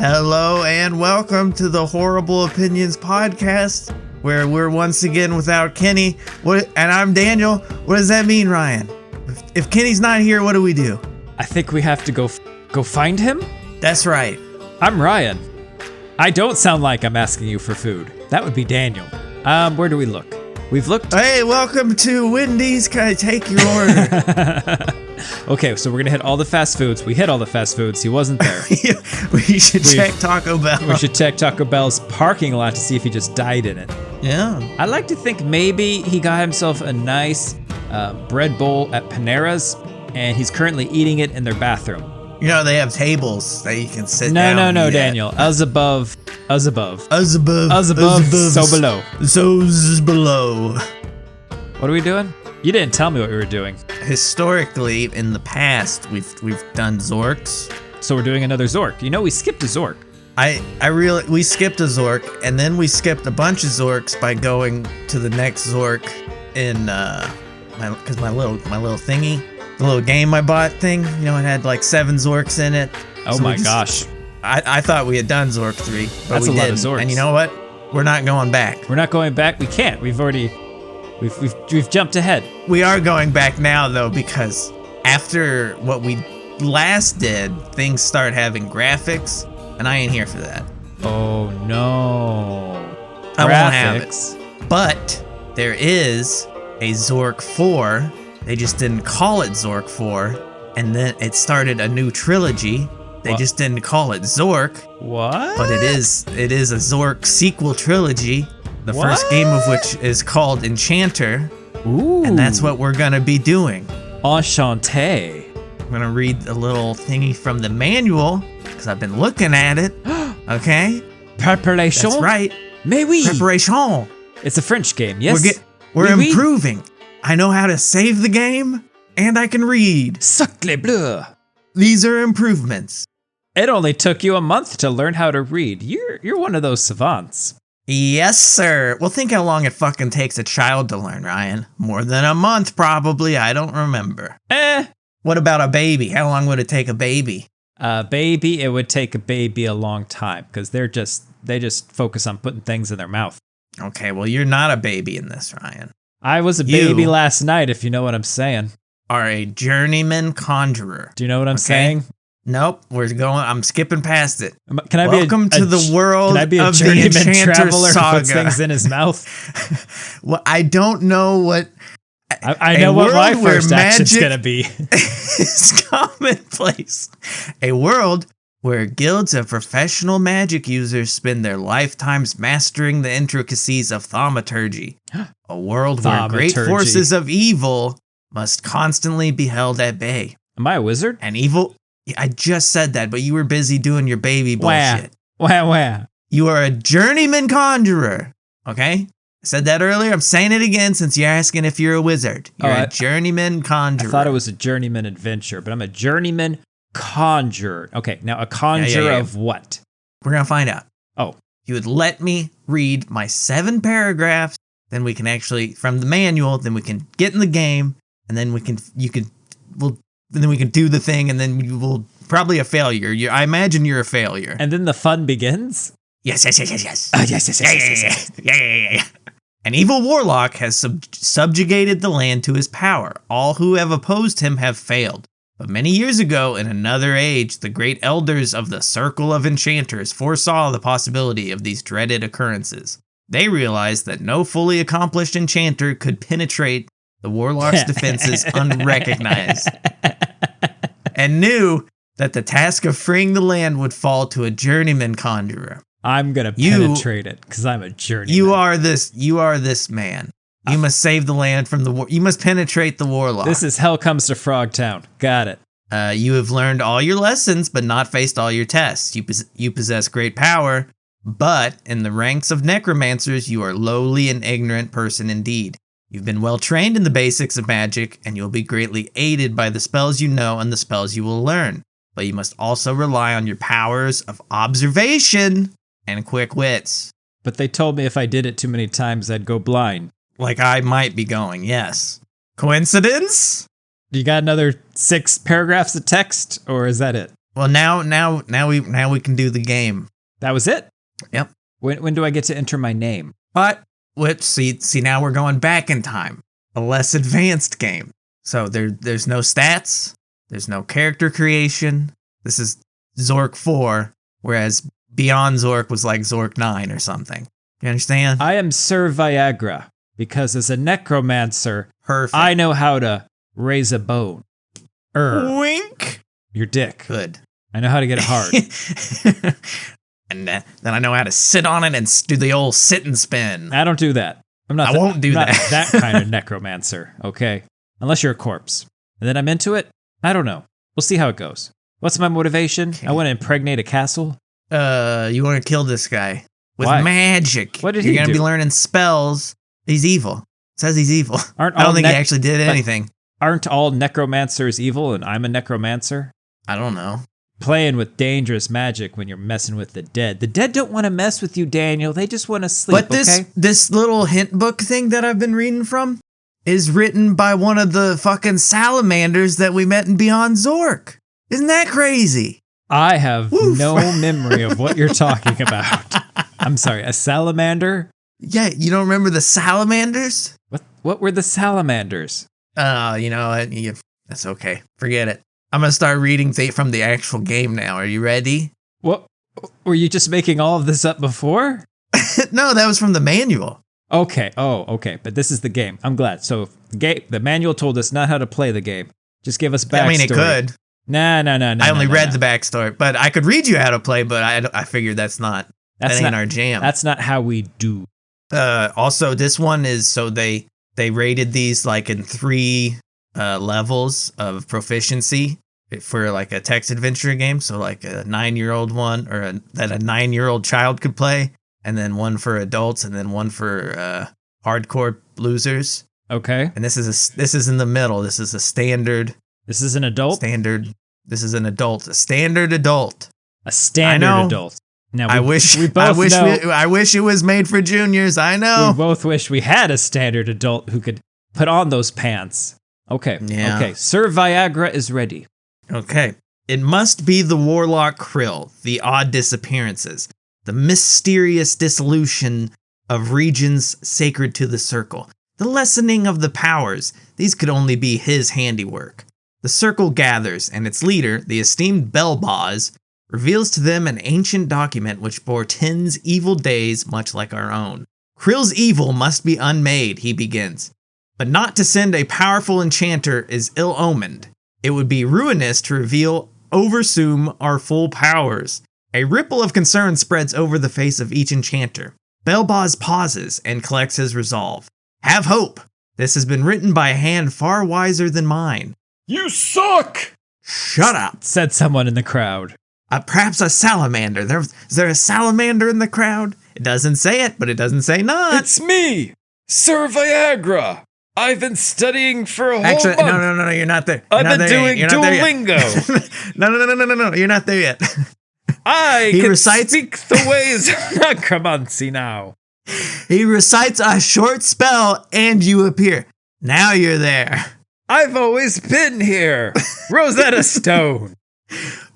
Hello and welcome to the Horrorble Opinions podcast, where we're once again without Kenny. And I'm Daniel. What does that mean, Ryan? If Kenny's not here, what do we do? I think we have to go find him? That's right. I'm Ryan. I don't sound like I'm asking you for food. That would be Daniel. Where do we look? We've looked. Hey, welcome to Wendy's. Can I take your order? Okay, so we're gonna hit all the fast foods. We hit all the fast foods. He wasn't there. We should check Taco Bell. We should check Taco Bell's parking lot to see if he just died in it. Yeah. I like to think maybe he got himself a nice bread bowl at Panera's, and he's currently eating it in their bathroom. You know, they have tables that you can sit down. No, Daniel. Us above. Us above, so below. So's below. What are we doing? You didn't tell me what we were doing. Historically, in the past, we've done Zorks. So we're doing another Zork. You know, we skipped a Zork. We skipped a Zork, and then we skipped a bunch of Zorks by going to the next Zork in because my little thingy, the little game I bought thing. You know, it had like 7 Zorks in it. Oh so my gosh! I thought we had done Zork 3, but that's we a lot didn't. of Zorks. And you know what? We're not going back. We're not going back. We can't. We've jumped ahead. We are going back now though, because after what we last did, things start having graphics, and I ain't here for that. Oh no! I won't have it. But there is a Zork 4. They just didn't call it Zork 4, and then it started a new trilogy. They just didn't call it Zork. What? But it is a Zork sequel trilogy. The first game of which is called Enchanter. Ooh. And that's what we're gonna be doing. Enchanter. I'm gonna read a little thingy from the manual, because I've been looking at it. Okay? Preparation? That's right. Mais oui. Preparation. It's a French game, yes? We're improving. I know how to save the game, and I can read. Sacre bleu. These are improvements. It only took you a month to learn how to read. You're one of those savants. Yes, sir. Well, think how long it fucking takes a child to learn, Ryan. More than a month, probably. I don't remember. What about a baby? How long would it take a baby? Baby, it would take a baby a long time, because they just focus on putting things in their mouth. Okay, well, you're not a baby in this, Ryan. I was a baby last night, if you know what I'm saying. Are a journeyman conjurer. Do you know what I'm saying? Nope, I'm skipping past it. Can I Welcome to the world of the Enchanter saga. Puts things in his mouth? Well, I don't know what... I know what my first action's gonna be. It's commonplace. A world where guilds of professional magic users spend their lifetimes mastering the intricacies of thaumaturgy. A world where great forces of evil must constantly be held at bay. Am I a wizard? And evil... I just said that, but you were busy doing your baby bullshit. Wah. You are a journeyman conjurer, okay? I said that earlier. I'm saying it again since you're asking if you're a wizard. You're a journeyman conjurer. I thought it was a journeyman adventure, but I'm a journeyman conjurer. Okay, now a conjurer of what? We're going to find out. Oh. You would let me read my 7 paragraphs, then we can actually, from the manual, then we can get in the game, and then we can do the thing, and then you will probably a failure. I imagine you're a failure. And then the fun begins? Yes. Oh, yes. Yeah. An evil warlock has subjugated the land to his power. All who have opposed him have failed. But many years ago, in another age, the great elders of the Circle of Enchanters foresaw the possibility of these dreaded occurrences. They realized that no fully accomplished enchanter could penetrate the warlock's defenses unrecognized, and knew that the task of freeing the land would fall to a journeyman conjurer. I'm gonna penetrate it, because I'm a journeyman. You are this man. You must save the land from you must penetrate the warlock. This is Hell Comes to Frogtown. Got it. You have learned all your lessons, but not faced all your tests. You possess great power, but in the ranks of necromancers, you are lowly and ignorant person indeed. You've been well trained in the basics of magic, and you'll be greatly aided by the spells you know and the spells you will learn. But you must also rely on your powers of observation and quick wits. But they told me if I did it too many times, I'd go blind. Like I might be going, yes. Coincidence? You got another 6 paragraphs of text, or is that it? Well, now we can do the game. That was it? Yep. When do I get to enter my name? But see now we're going back in time. A less advanced game. So there's no stats, there's no character creation. This is Zork 4, whereas Beyond Zork was like Zork 9 or something. You understand? I am Sir Viagra because as a necromancer, Perfect. I know how to raise a bone. Wink. Your dick. Good. I know how to get it hard. And then I know how to sit on it and do the old sit and spin. I don't do that. I won't do I'm not that. that kind of necromancer, okay? Unless you're a corpse. And then I'm into it? I don't know. We'll see how it goes. What's my motivation? Okay. I want to impregnate a castle. You want to kill this guy with Why? Magic. What did You're he gonna do? be learning spells. He's evil. It says he's evil. Aren't I don't all think he actually did anything. Aren't all necromancers evil and I'm a necromancer? I don't know. Playing with dangerous magic when you're messing with the dead. The dead don't want to mess with you, Daniel. They just want to sleep, But this little hint book thing that I've been reading from is written by one of the fucking salamanders that we met in Beyond Zork. Isn't that crazy? I have Woof. no memory of what you're talking about. I'm sorry, a salamander? Yeah, you don't remember the salamanders? What were the salamanders? You know what? That's okay. Forget it. I'm gonna start reading from the actual game now. Are you ready? What? Were you just making all of this up before? No, that was from the manual. Okay. Oh, okay. But this is the game. I'm glad. So the manual told us not how to play the game. Just give us backstory. I mean, it could. No. I only read the backstory, but I could read you how to play. But I figured that ain't our jam. That's not how we do. Also, this one is so they rated these like in 3 levels of proficiency for like a text adventure game. So like a 9-year-old one that a 9-year-old child could play, and then one for adults, and then one for hardcore losers. Okay. And this is in the middle. This is a standard. This is an adult? This is an adult. A standard adult. A standard adult. Now, I wish it was made for juniors. I know. We both wish we had a standard adult who could put on those pants. Okay. Yeah. Okay. Sir Viagra is ready. Okay. It must be the warlock Krill, the odd disappearances, the mysterious dissolution of regions sacred to the circle, the lessening of the powers. These could only be his handiwork. The circle gathers, and its leader, the esteemed Belboz, reveals to them an ancient document which portends evil days much like our own. Krill's evil must be unmade, he begins. But not to send a powerful enchanter is ill-omened. It would be ruinous to oversum our full powers. A ripple of concern spreads over the face of each enchanter. Belboz pauses and collects his resolve. Have hope. This has been written by a hand far wiser than mine. You suck! Shut up, said someone in the crowd. Perhaps a salamander. Is there a salamander in the crowd? It doesn't say it, but it doesn't say not. It's me, Sir Viagra. I've been studying for a whole month. No, you're not there. I've been doing Duolingo. No, you're not there yet. I can speak the ways of necromancy now. He recites a short spell and you appear. Now you're there. I've always been here. Rosetta Stone.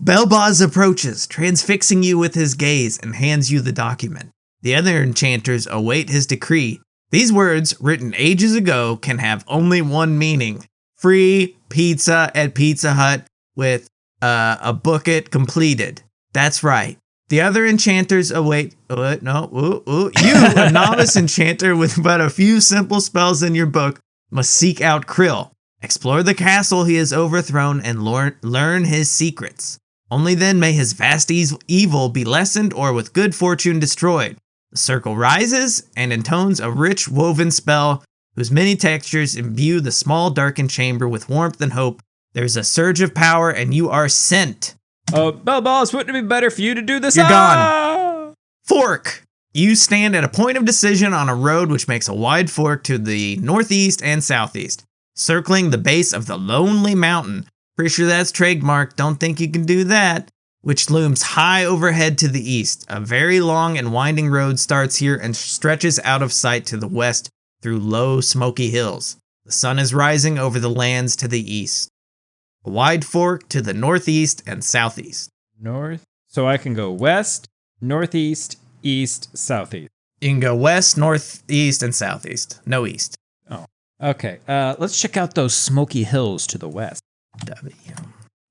Belboz approaches, transfixing you with his gaze, and hands you the document. The other enchanters await his decree. These words, written ages ago, can have only one meaning. Free pizza at Pizza Hut with a bucket completed. That's right. The other enchanters await... You, a novice enchanter with but a few simple spells in your book, must seek out Krill. Explore the castle he has overthrown and learn his secrets. Only then may his vast evil be lessened or with good fortune destroyed. The circle rises and intones a rich woven spell whose many textures imbue the small darkened chamber with warmth and hope. There's a surge of power and you are sent. Belboz, wouldn't it be better for you to do this? You're gone. Fork. You stand at a point of decision on a road which makes a wide fork to the northeast and southeast. Circling the base of the Lonely Mountain, pretty sure that's trademark, don't think you can do that, which looms high overhead to the east. A very long and winding road starts here and stretches out of sight to the west through low, smoky hills. The sun is rising over the lands to the east. A wide fork to the northeast and southeast. North. So I can go west, northeast, east, southeast. You can go west, northeast, and southeast. No east. Oh, okay. Let's check out those smoky hills to the west. W.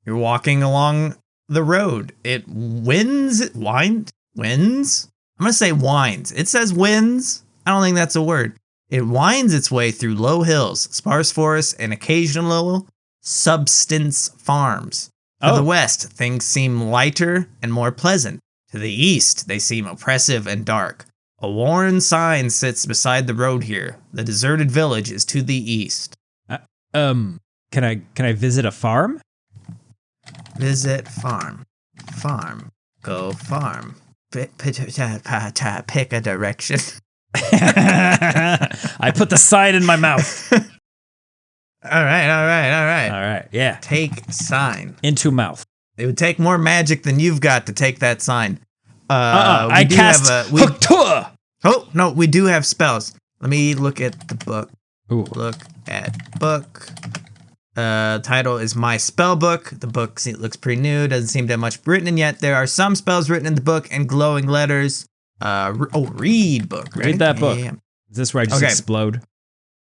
You're walking along the road. It winds. I'm going to say winds. It says winds. I don't think that's a word. It winds its way through low hills, sparse forests, and occasional substance farms. To the west, things seem lighter and more pleasant. To the east, they seem oppressive and dark. A worn sign sits beside the road here. The deserted village is to the east. Can I visit a farm? Visit farm. Farm. Go farm. Pick a direction. I put the sign in my mouth. All right. All right, yeah. Take sign. Into mouth. It would take more magic than you've got to take that sign. I cast Hook Tour. Oh, no, we do have spells. Let me look at the book. Ooh. Look at book. Title is My Spell Book. The book looks pretty new. Doesn't seem to have much written in yet. There are some spells written in the book and glowing letters. Read book. Right? Read that book. Yeah. Is this where I just explode?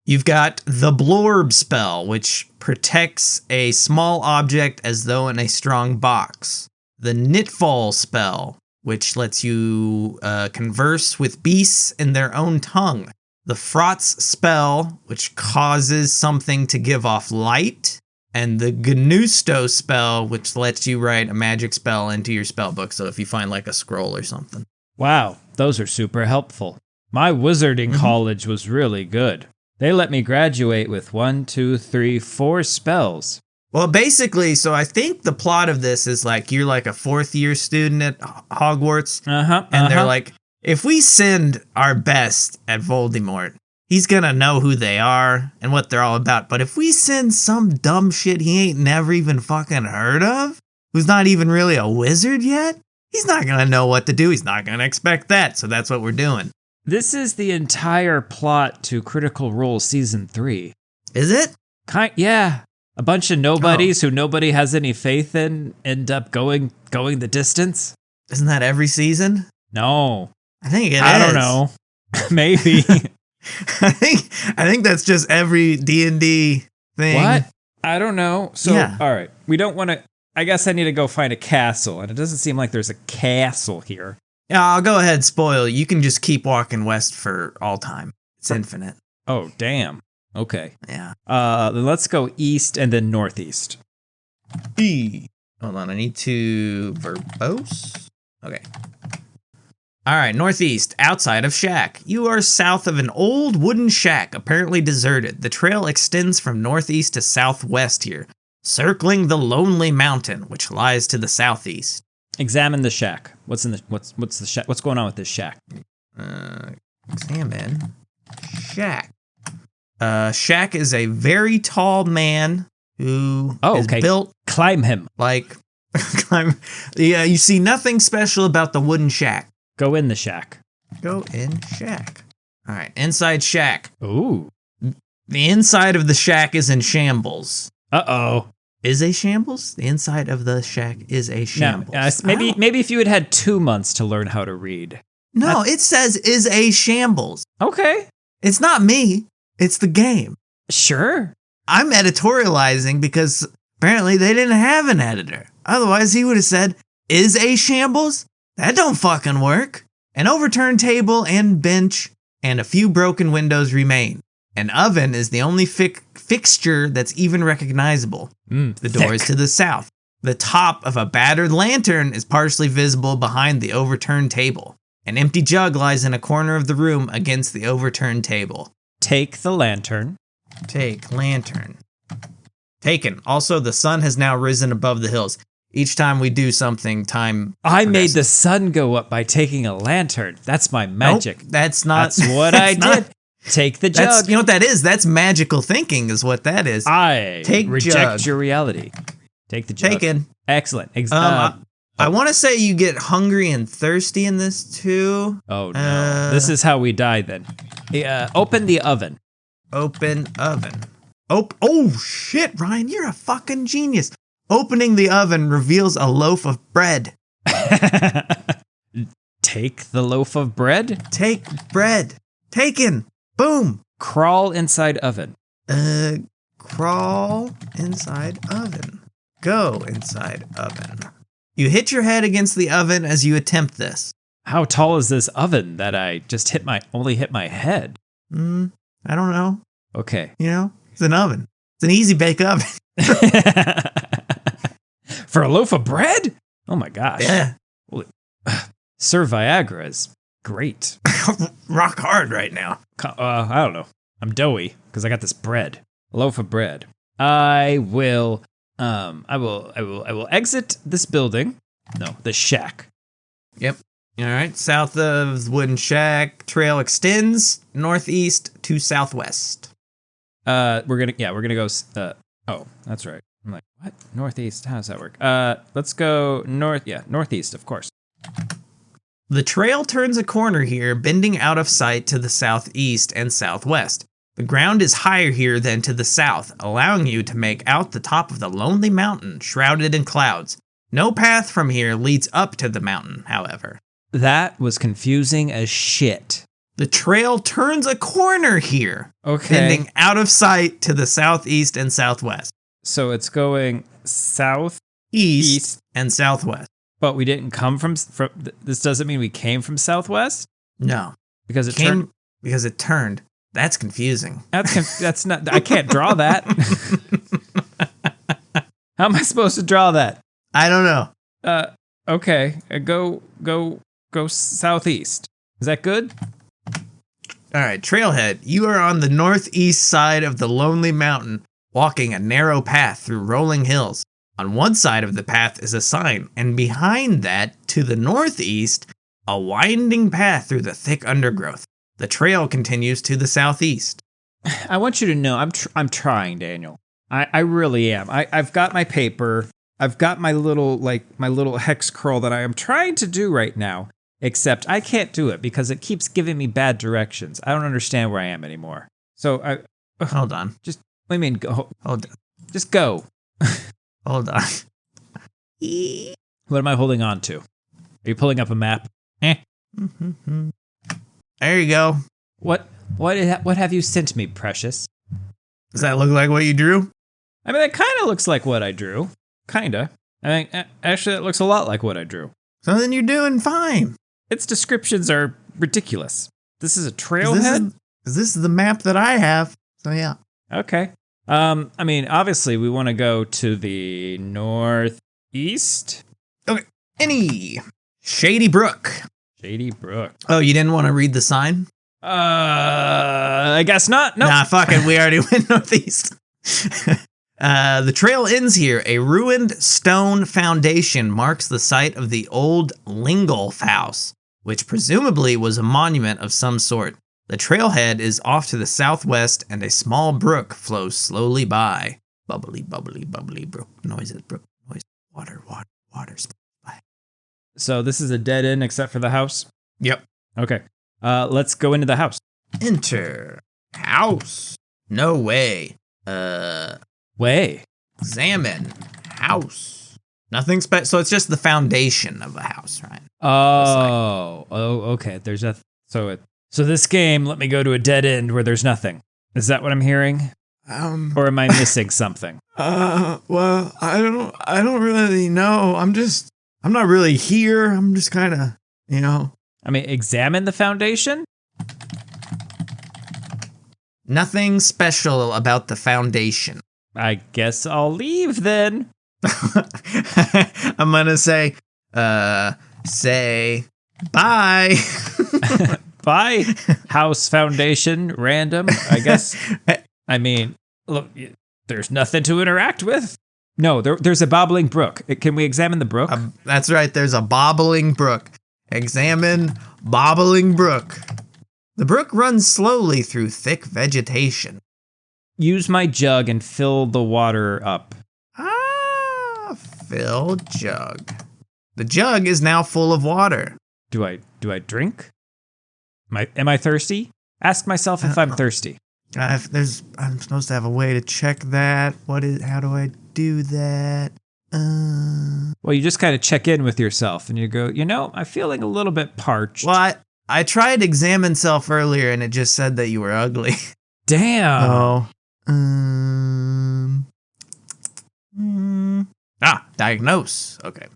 You've got the Blorb spell, which protects a small object as though in a strong box. The Knitfall spell, which lets you converse with beasts in their own tongue. The Frotz spell, which causes something to give off light. And the Gnusto spell, which lets you write a magic spell into your spell book. So if you find like a scroll or something. Wow, those are super helpful. My wizarding college was really good. They let me graduate with 1, 2, 3, 4 spells. Well, basically, so I think the plot of this is like you're like a 4th year student at Hogwarts. And they're like, if we send our best at Voldemort, he's gonna know who they are and what they're all about. But if we send some dumb shit he ain't never even fucking heard of, who's not even really a wizard yet, he's not gonna know what to do. He's not gonna expect that. So that's what we're doing. This is the entire plot to Critical Role Season 3. Is it? Yeah. A bunch of nobodies who nobody has any faith in end up going the distance. Isn't that every season? No. I think it is. I don't know. Maybe. I think that's just every D&D thing. What? I don't know. So, Yeah. All right. We don't want to... I guess I need to go find a castle, and it doesn't seem like there's a castle here. Yeah, I'll go ahead and spoil. You can just keep walking west for all time. It's infinite. Oh, damn. Okay. Yeah. Then let's go east and then northeast. Hold on, I need to verbose. Okay. All right, northeast, outside of shack. You are south of an old wooden shack, apparently deserted. The trail extends from northeast to southwest here, circling the lonely mountain, which lies to the southeast. Examine the shack. What's the shack? What's going on with this shack? Examine shack. Shack is a very tall man who is built. Climb him. Like, yeah, you see nothing special about the wooden shack. Go in the shack. Go in shack. All right, inside shack. Ooh. The inside of the shack is in shambles. Uh-oh. Is a shambles? The inside of the shack is a shambles. No, maybe if you had 2 months to learn how to read. No, it says is a shambles. Okay. It's not me. It's the game. Sure. I'm editorializing because apparently they didn't have an editor. Otherwise, he would have said, is a shambles? That don't fucking work. An overturned table and bench and a few broken windows remain. An oven is the only fixture that's even recognizable. The door is to the south. The top of a battered lantern is partially visible behind the overturned table. An empty jug lies in a corner of the room against the overturned table. Take the lantern. Take lantern. Taken. Also, the sun has now risen above the hills. Each time we do something, time... I made the sun go up by taking a lantern. That's my magic. Nope, that's not... That's what I did. Take the jug. You know what that is? That's magical thinking is what that is. I reject jug. your reality. Take the jug. Taken. Excellent. I want to say you get hungry and thirsty in this too. Oh no. This is how we die then. Open the oven. Open oven. Oh shit, Ryan, you're a fucking genius. Opening the oven reveals a loaf of bread. Take the loaf of bread? Take bread. Taken. Boom. Crawl inside oven. Crawl inside oven. Go inside oven. You hit your head against the oven as you attempt this. How tall is this oven that I just only hit my head? I don't know. Okay. You know, it's an oven. It's an easy bake oven. For a loaf of bread? Oh my gosh. Yeah. Sir Viagra is great. Rock hard right now. I don't know. I'm doughy because I got this bread. A loaf of bread. I will exit this building. No, the shack. Yep. All right. South of the wooden shack, trail extends northeast to southwest. We're gonna go. Oh, that's right. I'm like, what? Northeast? How does that work? Let's go north. Yeah, northeast, of course. The trail turns a corner here, bending out of sight to the southeast and southwest. The ground is higher here than to the south, allowing you to make out the top of the lonely mountain, shrouded in clouds. No path from here leads up to the mountain, however. That was confusing as shit. The trail turns a corner here, Okay. bending out of sight to the southeast and southwest. So it's going south, East and southwest. but we didn't come from. This doesn't mean we came from southwest No. because it turned. Because it turned. That's confusing. That's not. I can't draw that. How am I supposed to draw that? I don't know. Okay. Go southeast. Is that good? All right, Trailhead, you are on the northeast side of the lonely mountain, walking a narrow path through rolling hills. On one side of the path is a sign, and behind that, to the northeast, a winding path through the thick undergrowth. The trail continues to the southeast. I want you to know I'm trying, Daniel. I really am. I've got my paper. I've got my little hex curl that I am trying to do right now. Except I can't do it because it keeps giving me bad directions. I don't understand where I am anymore. So Hold on. Just what do you mean go? Hold on. Just go. Hold on. What am I holding on to? Are you pulling up a map? There you go. What have you sent me, precious? Does that look like what you drew? I mean, that kind of looks like what I drew. Kinda. I mean, actually, it looks a lot like what I drew. So then you're doing fine. Its descriptions are ridiculous. This is a trailhead? This is the map that I have. So yeah. Okay. I mean, obviously, we want to go to the northeast. Okay. Any Shady Brook. Shady Brook. Oh, you didn't want to read the sign? I guess not. No. Nah, fuck it. We already went northeast. The trail ends here. A ruined stone foundation marks the site of the old Lingolf house, which presumably was a monument of some sort. The trailhead is off to the southwest, and a small brook flows slowly by. Bubbly, bubbly, bubbly brook. Noises, brook, noise. Water, water, water. By. So this is a dead end except for the house? Yep. Okay. Let's go into the house. Enter. House. No way. Way. Examine. House. Nothing special. So it's just the foundation of a house, right? Okay. So this game let me go to a dead end where there's nothing. Is that what I'm hearing? Or am I missing something? Well, I don't really know. I'm not really here. I'm just kind of, I mean, examine the foundation? Nothing special about the foundation. I guess I'll leave then. I'm gonna say bye. Bye, house foundation, random, I guess. I mean, look, there's nothing to interact with. No, there's a bobbling brook. Can we examine the brook? That's right, there's a bobbling brook. Examine bobbling brook. The brook runs slowly through thick vegetation. Use my jug and fill the water up. Fill jug. The jug is now full of water. Do I drink? Am I thirsty? Ask myself if I'm thirsty. I'm supposed to have a way to check that. How do I do that? Well, you just kind of check in with yourself and you go, I'm feeling a little bit parched. Well, I tried examine self earlier and it just said that you were ugly. Damn. Oh. Diagnose. Okay.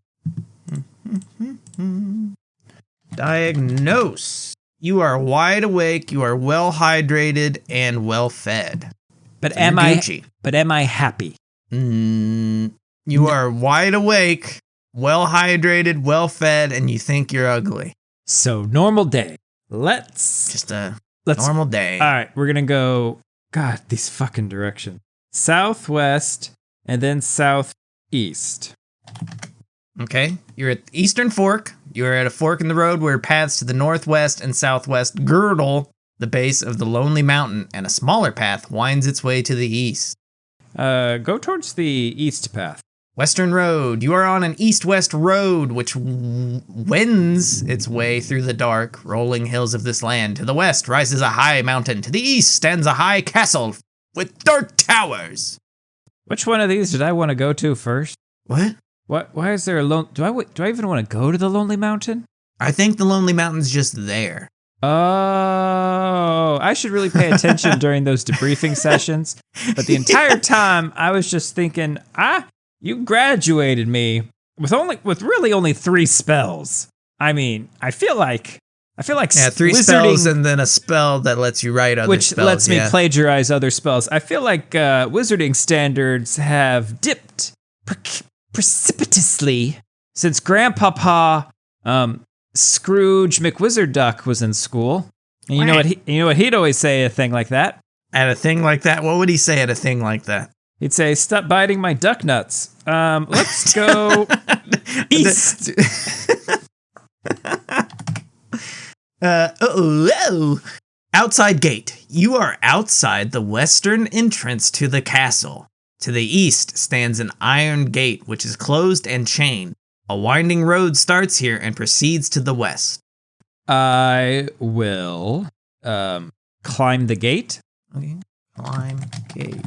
Diagnose. You are wide awake, you are well hydrated, and well fed. But So am you're I Gucci. But am I happy? You are wide awake, well hydrated, well fed, and you think you're ugly. So normal day. Let's Just a normal day. All right, we're gonna go. God, these fucking directions. Southwest and then southeast. Okay, you're at the Eastern Fork. You're at a fork in the road where paths to the northwest and southwest girdle the base of the Lonely Mountain, and a smaller path winds its way to the east. Go towards the east path. Western Road. You are on an east-west road which wends its way through the dark, rolling hills of this land. To the west rises a high mountain. To the east stands a high castle with dark towers. Which one of these did I want to go to first? What? What? Why is there a do I even want to go to the Lonely Mountain? I think the Lonely Mountain's just there. Oh, I should really pay attention during those debriefing sessions. But the entire time, I was just thinking, you graduated me with really only 3 spells. I mean, I feel like 3 wizarding, spells and then a spell that lets you write other which spells. lets me plagiarize other spells. I feel like wizarding standards have dipped precipitously since Grandpapa Scrooge McWizardduck was in school. And you know what he'd always say at a thing like that? At a thing like that? What would he say at a thing like that? He'd say, "Stop biting my duck nuts." Let's go east. Outside gate. You are outside the western entrance to the castle. To the east stands an iron gate which is closed and chained. A winding road starts here and proceeds to the west. I will climb the gate. Okay. Climb gate.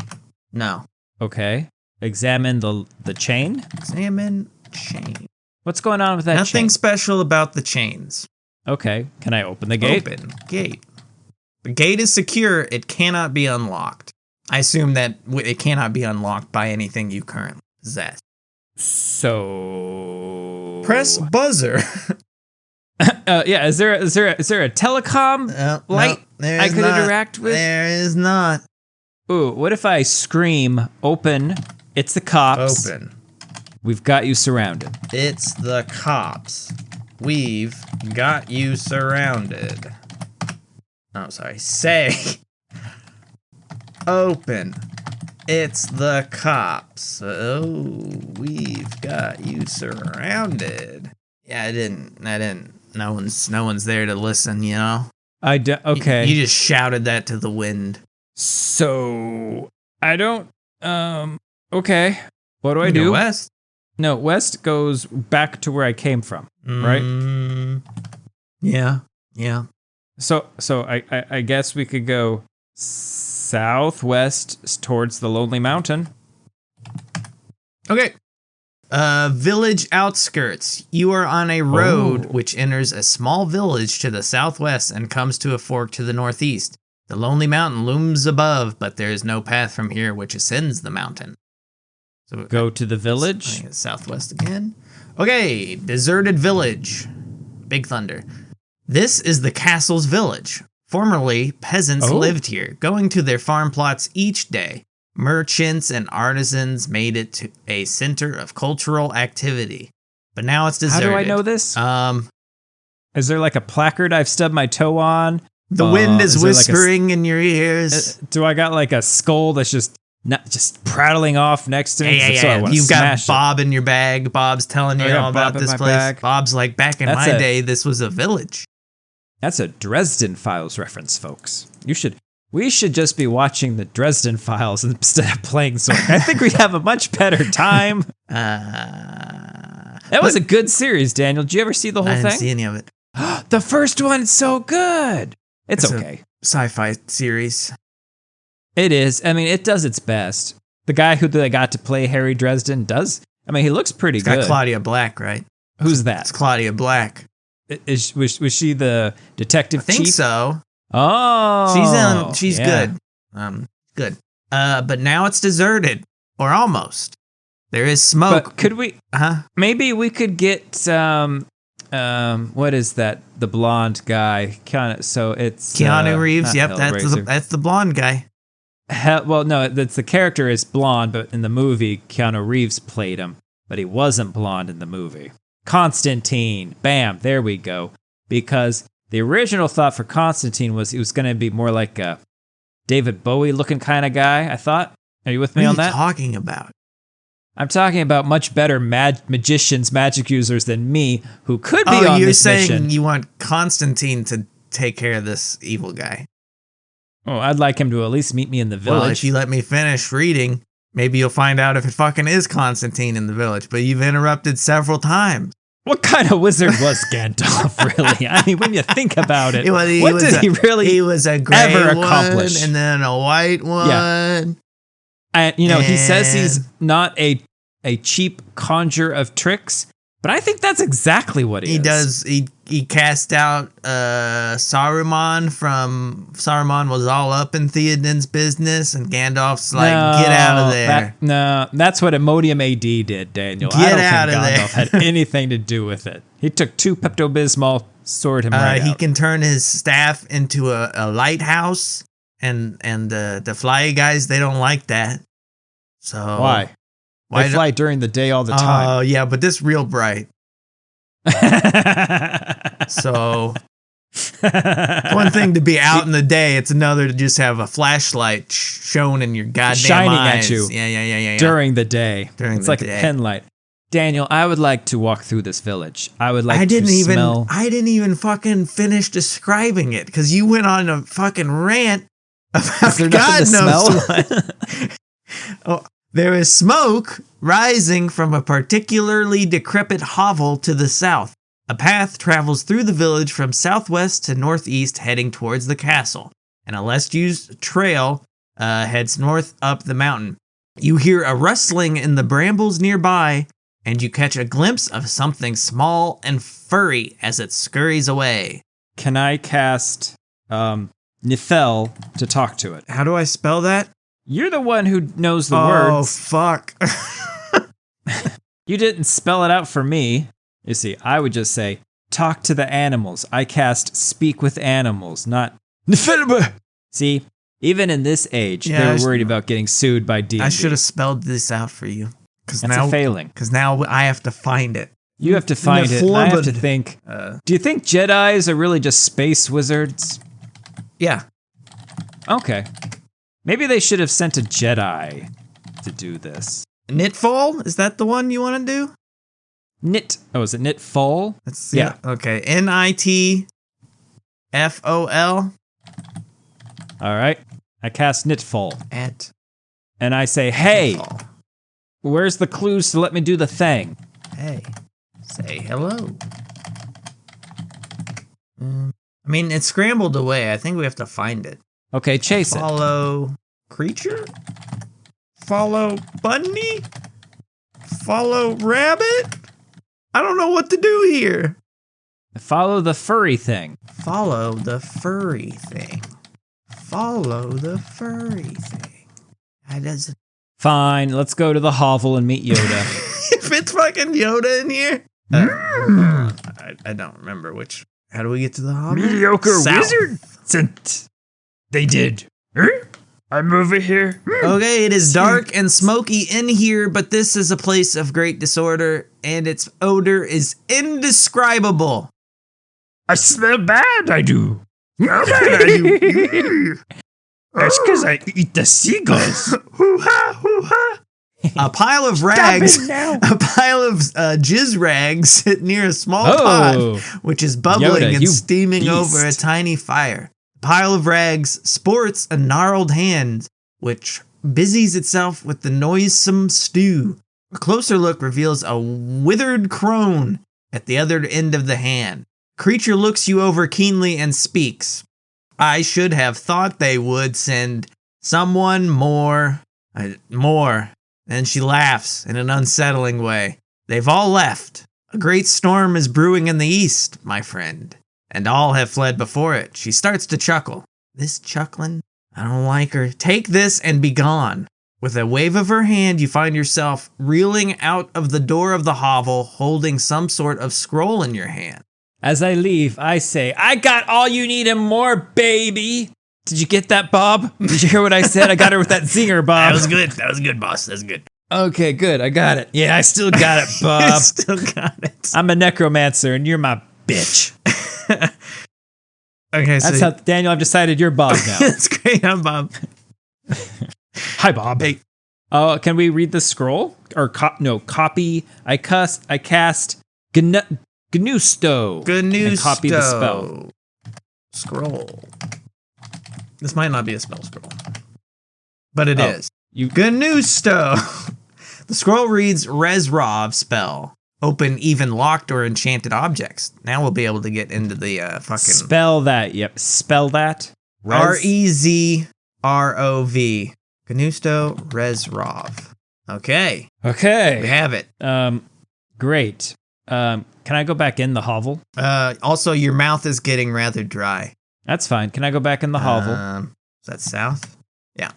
No. Okay. Examine the chain. Examine chain. What's going on with that Nothing chain? special about the chains. Okay. Can I open the gate? Open gate. The gate is secure. It cannot be unlocked. I assume that it cannot be unlocked by anything you currently possess. So Press buzzer. yeah. Is there a telecom light I could interact with? There is not. Ooh. What if I scream, "Open! It's the cops! Open. We've got you surrounded." It's the cops. We've got you surrounded. Oh, sorry. Say. Open. It's the cops. Oh, we've got you surrounded. Yeah, I didn't. No one's there to listen, you know? Okay. You just shouted that to the wind. So I don't. Okay. What do I do? Go west. No, west goes back to where I came from, right? Yeah. So I guess we could go southwest towards the Lonely Mountain. Okay. Village outskirts. You are on a road which enters a small village to the southwest and comes to a fork to the northeast. The Lonely Mountain looms above, but there is no path from here which ascends the mountain. So Go to the village. Southwest again. Okay, deserted village. Big Thunder. This is the castle's village. Formerly, peasants lived here, going to their farm plots each day. Merchants and artisans made it to a center of cultural activity. But now it's deserted. How do I know this? Is there like a placard I've stubbed my toe on? The wind is there like whispering in your ears. Do I got like a skull that's just prattling off next to me? Yeah. You've got Bob in your bag. Bob's telling you all about this place. Bag. Bob's like, back in my day, this was a village. That's a Dresden Files reference, folks. We should just be watching the Dresden Files instead of playing Zork. I think we'd have a much better time. That was a good series, Daniel. Did you ever see the whole thing? I didn't see any of it. The first one's so good. It's okay. Sci-fi series. It is. I mean, it does its best. The guy who they got to play Harry Dresden does. I mean, he looks pretty It's got good. Claudia Black, right? Who's that? It's Claudia Black. Was she the detective I think chief? so. Oh, She's yeah. good. Good. But now it's deserted, or almost. There is smoke. But could we? Maybe we could get what is that? The blonde guy. So it's Keanu Reeves. not Yep, Hellraiser. that's the blonde guy. Well, no, that's the character is blonde, but in the movie, Keanu Reeves played him, but he wasn't blonde in the movie. Constantine. Bam, there we go. Because the original thought for Constantine was he was going to be more like a David Bowie looking kind of guy, I thought. Are you with me on that? What are you talking about? I'm talking about much better magicians, magic users than me, who could be on you're this saying mission. you want Constantine to take care of this evil guy. Oh, I'd like him to at least meet me in the village. Well, if you let me finish reading, maybe you'll find out if it fucking is Constantine in the village, but you've interrupted several times. What kind of wizard was Gandalf, really? I mean, when you think about it, what did he really He was a gray ever one accomplish? and then a white one. Yeah. And, he says he's not a cheap conjure of tricks, but I think that's exactly what he is. He cast out Saruman Saruman was all up in Theoden's business, and Gandalf's like, get out of there. That's what Imodium AD did, Daniel. I don't think Gandalf had anything to do with it. He took 2 Pepto-Bismol, sorted him right He out. can turn his staff into a lighthouse, and the fly guys, they don't like that. So Why? They fly during the day all the time. Oh, yeah, but this real bright. So one thing to be out in the day, it's another to just have a flashlight shown in your goddamn shining eyes. at you. Yeah. During the day. It's like day. a pen light. Daniel, I would like to walk through this village. I would like I didn't smell. even fucking finish describing it because you went on a fucking rant about Is there God nothing to knows smell? what. There is smoke rising from a particularly decrepit hovel to the south. A path travels through the village from southwest to northeast, heading towards the castle, and a less used trail heads north up the mountain. You hear a rustling in the brambles nearby, and you catch a glimpse of something small and furry as it scurries away. Can I cast Nithel to talk to it? How do I spell that? You're the one who knows the Oh, words. fuck. You didn't spell it out for me. You see, I would just say, talk to the animals. I cast speak with animals, not Nithel. See, even in this age, Yeah, they were worried about getting sued by D&D. I should have spelled this out for you. That's a failing. Because now I have to find it. You have to find it, and I have to think. Do you think Jedis are really just space wizards? Yeah. Okay. Maybe they should have sent a Jedi to do this. Knitfall? Is that the one you want to do? Oh, is it Knitfall? Let's see. Yeah. Okay. Nitfol. All right. I cast Knitfall. At And I say, hey, Knitfall. where's the clues to let me do the thing? Hey. Say hello. I mean, it's scrambled away. I think we have to find it. Okay, chase it. Follow creature? Follow bunny? Follow rabbit? I don't know what to do here. Follow the furry thing. Follow the furry thing. Follow the furry thing. That doesn't. Fine, let's go to the hovel and meet Yoda. If it's fucking Yoda in here. I don't remember which. How do we get to the hovel? South. Sent. They did. I'm over here. Okay, it is dark and smoky in here, but this is a place of great disorder, and its odor is indescribable. I smell bad, I do. How bad are you? That's because I eat the seagulls. Hoo-ha, hoo-ha. A pile of rags, it now. a pile of jizz rags sit near a small Oh. pot, which is bubbling Yoda, and you steaming beast. over a tiny fire. The pile of rags sports a gnarled hand, which busies itself with the noisome stew. A closer look reveals a withered crone at the other end of the hand. Creature looks you over keenly and speaks. I should have thought they would send someone more. Then she laughs in an unsettling way. They've all left. A great storm is brewing in the east, my friend, and all have fled before it. She starts to chuckle. This chuckling? I don't like her. Take this and be gone. With a wave of her hand, you find yourself reeling out of the door of the hovel, holding some sort of scroll in your hand. As I leave, I say, I got all you need and more, baby. Did you get that, Bob? Did you hear what I said? I got her with that zinger, Bob. That was good. That was good, boss. That's good. Okay, good. I got it. Yeah, I still got it, Bob. Still got it. I'm a necromancer and you're my bitch. Okay, so That's how, Daniel, I've decided you're Bob now. that's great. I'm Bob. Hi, Bob. Hey. Oh, can we read the scroll? Or copy. I cast Gnusto. Good news. And copy the spell. Scroll. This might not be a spell scroll, but it is. You Good news, Stow. The scroll reads Resrov spell. Open even locked or enchanted objects. Now we'll be able to get into the fucking... spell that. Yep. Spell that. Rezrov. Gnusto Resrov. Okay. We Okay. have it. Great. Can I go back in the hovel? Also, your mouth is getting rather dry. That's fine. Can I go back in the hovel? Is that south? Yeah.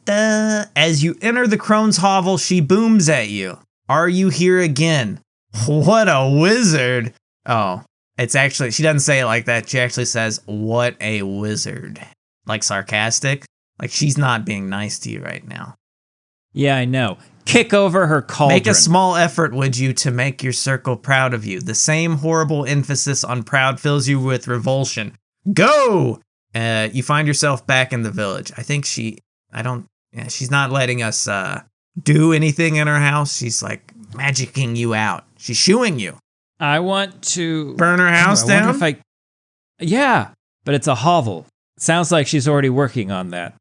As you enter the crone's hovel, she booms at you. Are you here again? What a wizard. Oh, it's actually, she doesn't say it like that. She actually says, what a wizard. Like sarcastic. Like she's not being nice to you right now. Yeah, I know. Kick over her cauldron. Make a small effort, would you, to make your circle proud of you. The same horrible emphasis on proud fills you with revulsion. Go! You find yourself back in the village. I think she's not letting us do anything in her house. She's like magicking you out. She's shooing you. I want to Burn her house I wonder down? if I- yeah, but it's a hovel. Sounds like she's already working on that.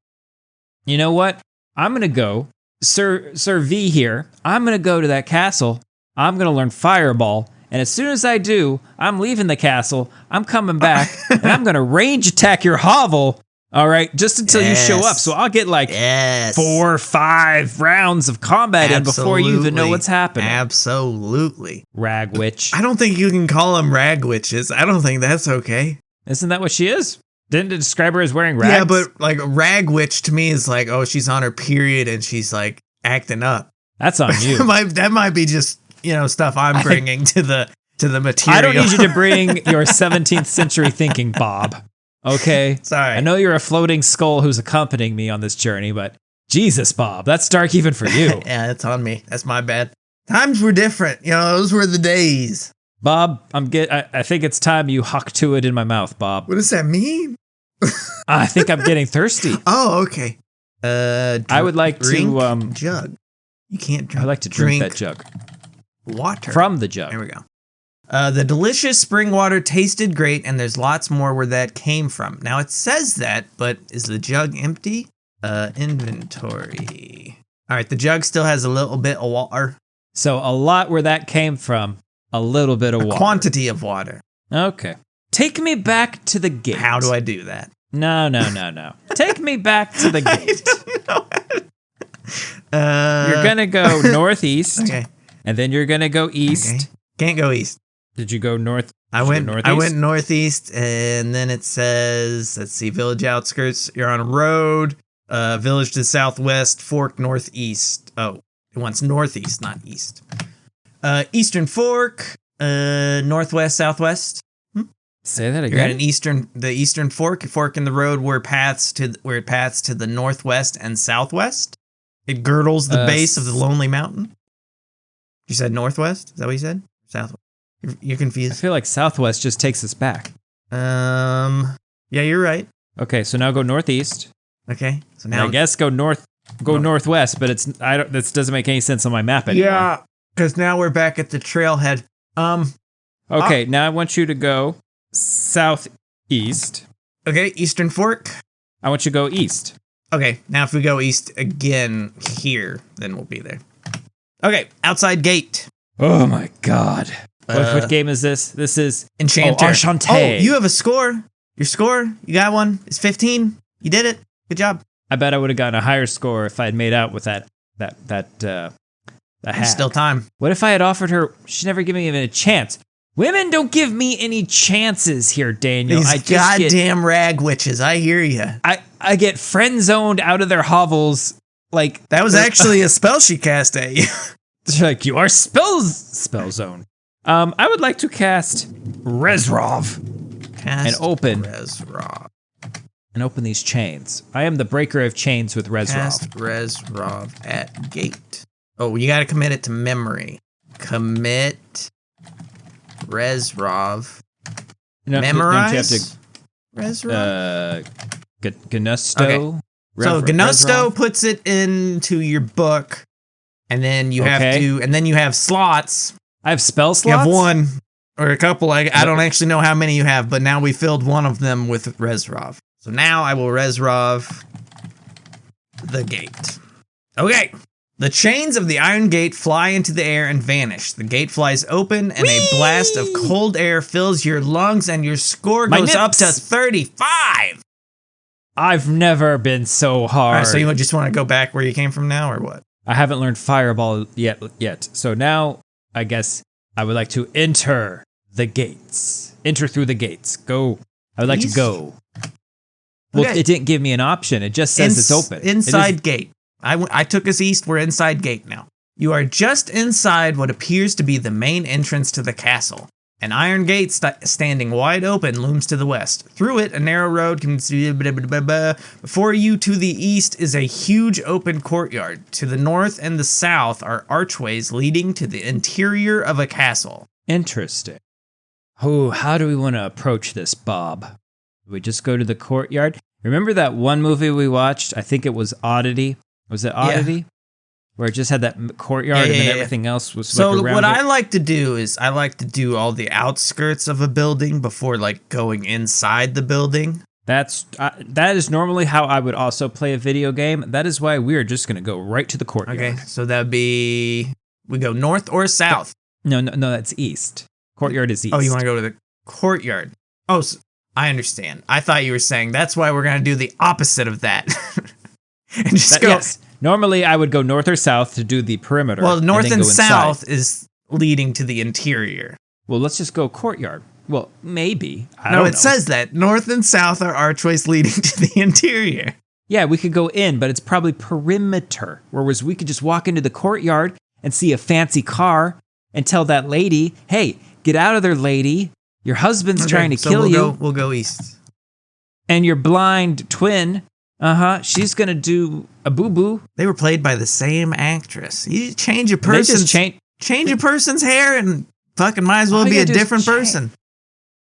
You know what? I'm gonna go, Sir V here. I'm gonna go to that castle. I'm gonna learn Fireball, and as soon as I do, I'm leaving the castle. I'm coming back, and I'm gonna range attack your hovel. All right, just until you show up. So I'll get like 4 or 5 rounds of combat in before you even know what's happening. Absolutely. Rag witch. I don't think you can call them rag witches. I don't think that's okay. Isn't that what she is? Didn't it describe her as wearing rags? Yeah, but like rag witch to me is like, oh, she's on her period and she's like acting up. That's on you. That might be just, stuff I'm bringing to the material. I don't need you to bring your 17th century thinking, Bob. Okay? Sorry. I know you're a floating skull who's accompanying me on this journey, but Jesus, Bob, that's dark even for you. Yeah, that's on me. That's my bad. Times were different. Those were the days. Bob, I think it's time you huck to it in my mouth, Bob. What does that mean? I think I'm getting thirsty. Oh, okay. I would like to jug. You can't drink. I'd like to drink that jug. Water. From the jug. There we go. The delicious spring water tasted great, and there's lots more where that came from. Now it says that, but is the jug empty? Inventory. All right, the jug still has a little bit of water. So a lot where that came from, a little bit of water. Quantity of water. Okay. Take me back to the gate. How do I do that? No. Take me back to the gate. I don't know. You're going to go northeast. Okay. And then you're going to go east. Okay. Can't go east. Did you go north? I went northeast, and then it says, let's see, village outskirts. You're on a road. Village to the southwest, fork northeast. Oh, it wants northeast, not east. Eastern fork, northwest, southwest. Say that You're at again. the eastern fork in the road where it paths to the northwest and southwest. It girdles the base of the lonely mountain. You said northwest? Is that what you said? Southwest. You're confused. I feel like southwest just takes us back. Yeah, you're right. Okay, so now go northeast. Okay, so Now now I guess go northwest, but this doesn't make any sense on my map anymore. yeah, because now we're back at the trailhead. Okay, now I want you to go southeast. Okay, eastern fork. I want you to go east. Okay, now if we go east again here, then we'll be there. Okay, outside gate. Oh my god. What game is this? This is Enchanter. Enchanter. Oh, you have a score. Your score, you got one. It's 15. You did it. Good job. I bet I would have gotten a higher score if I had made out with that There's still time. What if I had offered her? She never gave me even a chance. Women don't give me any chances here, Daniel. These goddamn rag witches. I hear you. I get friend zoned out of their hovels. Like that was actually a spell she cast at you. They're like, you are spell zone. I would like to cast Rezrov and open Rezrov. And open these chains. I am the breaker of chains with Rezrov. Cast Rezrov at gate. Oh, you got to commit it to memory. Commit Rezrov. No, Memorize Rezrov. Gnusto. Okay. So Gnusto puts it into your book, and then you have to, and then you have slots. I have spell slots? You have one or a couple. I don't actually know how many you have, but now we filled one of them with Rezrov. So now I will Rezrov the gate. Okay. The chains of the iron gate fly into the air and vanish. The gate flies open, and a blast of cold air fills your lungs, and your score goes up to 35. I've never been so hard. All right, so you just want to go back where you came from now, or what? I haven't learned Fireball yet. So now, I guess, I would like to enter the gates. Enter through the gates. Go. I would like to go. Well, it didn't give me an option. It just says it's open. Inside gate. I took us east. We're inside gate now. You are just inside what appears to be the main entrance to the castle. An iron gate standing wide open looms to the west. Through it, a narrow road can see. Before you to the east is a huge open courtyard. To the north and the south are archways leading to the interior of a castle. Interesting. Oh, how do we want to approach this, Bob? Do we just go to the courtyard? Remember that one movie we watched? I think it was Oddity. Was it Oddity? Yeah. Where it just had that courtyard and then everything else was so like around what it? I like to do is I like to do all the outskirts of a building before like going inside the building. That is normally how I would also play a video game. That is why we are just going to go right to the courtyard. Okay, so that'd be, we go north or south? No, that's east. Courtyard is east. Oh, you want to go to the courtyard? Oh, so I understand. I thought you were saying that's why we're going to do the opposite of that. And just go. Yes. Normally, I would go north or south to do the perimeter. Well, north and south is leading to the interior. Well, let's just go courtyard. Well, maybe. I don't know. It says that. North and south are archways leading to the interior. Yeah, we could go in, but it's probably perimeter. Whereas we could just walk into the courtyard and see a fancy car and tell that lady, hey, get out of there, lady. Your husband's trying to kill you. We'll go east. And your blind twin, she's going to do a boo-boo. They were played by the same actress. You change a person's change a person's hair and fucking might as well be a different person.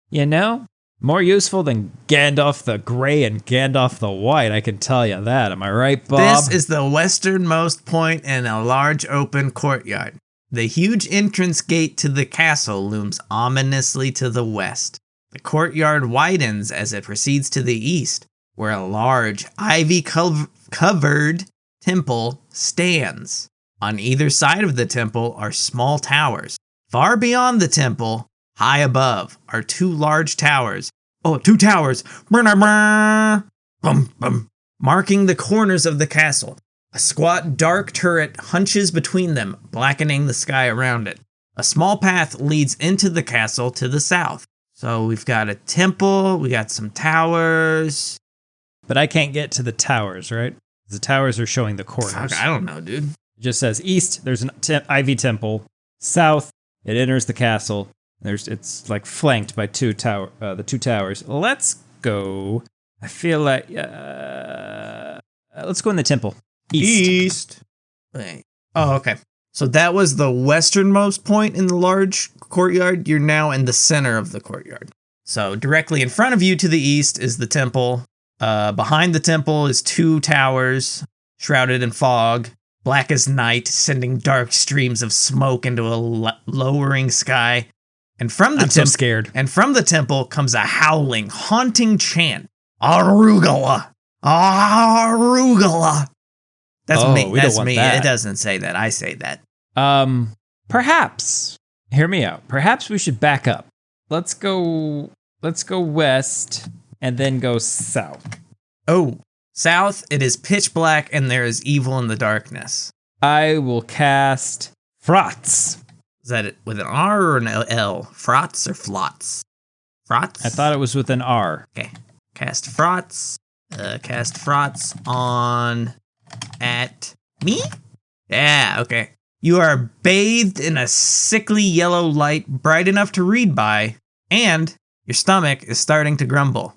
You know? More useful than Gandalf the Grey and Gandalf the White, I can tell you that. Am I right, Bob? This is the westernmost point in a large open courtyard. The huge entrance gate to the castle looms ominously to the west. The courtyard widens as it proceeds to the east, where a large, ivy-covered temple stands. On either side of the temple are small towers. Far beyond the temple, high above, are two large towers. Oh, two towers! Bum, bum, marking the corners of the castle. A squat, dark turret hunches between them, blackening the sky around it. A small path leads into the castle to the south. So we've got a temple, we got some towers. But I can't get to the towers, right? The towers are showing the corners. Fuck, I don't know, dude. It just says east, there's an ivy temple. South, it enters the castle. It's like flanked by the two towers. Let's go. I feel like let's go in the temple. East. Wait. Oh, okay. So that was the westernmost point in the large courtyard. You're now in the center of the courtyard. So directly in front of you to the east is the temple. Behind the temple is two towers, shrouded in fog, black as night, sending dark streams of smoke into a lowering sky. And from the scared. And from the temple comes a howling, haunting chant. Arugula! Arugula! That's me. That's me. It doesn't say that. I say that. Perhaps. Hear me out. Perhaps we should back up. Let's go west and then go south. Oh, South, it is pitch black and there is evil in the darkness. I will cast Frotz. Is that it with an R or an L? Frotz or Flots? Frotz? I thought it was with an R. Okay. Cast Frotz. Cast Frotz on at me? Yeah, okay. You are bathed in a sickly yellow light bright enough to read by, and your stomach is starting to grumble.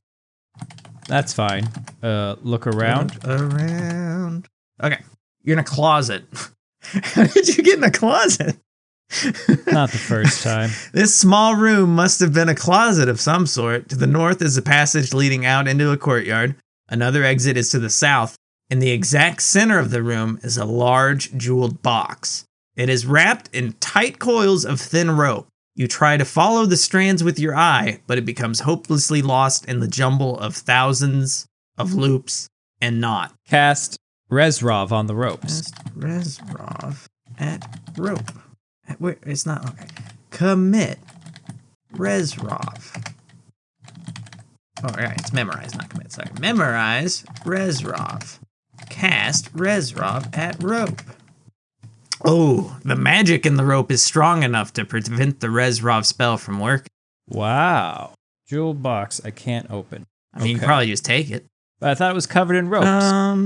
That's fine. Look around. Around. Okay. You're in a closet. How did you get in a closet? Not the first time. This small room must have been a closet of some sort. To the north is a passage leading out into a courtyard. Another exit is to the south. In the exact center of the room is a large jeweled box. It is wrapped in tight coils of thin rope. You try to follow the strands with your eye, but it becomes hopelessly lost in the jumble of thousands of loops and knots. Cast Resrov on the ropes. Cast Resrov at rope. Wait, it's not okay. Commit Resrov. Oh, right, it's memorize, not commit. Sorry, memorize Resrov. Cast Resrov at rope. Oh, the magic in the rope is strong enough to prevent the Resrov spell from working. Wow. Jewel box I can't open. I mean, you can probably just take it. But I thought it was covered in ropes.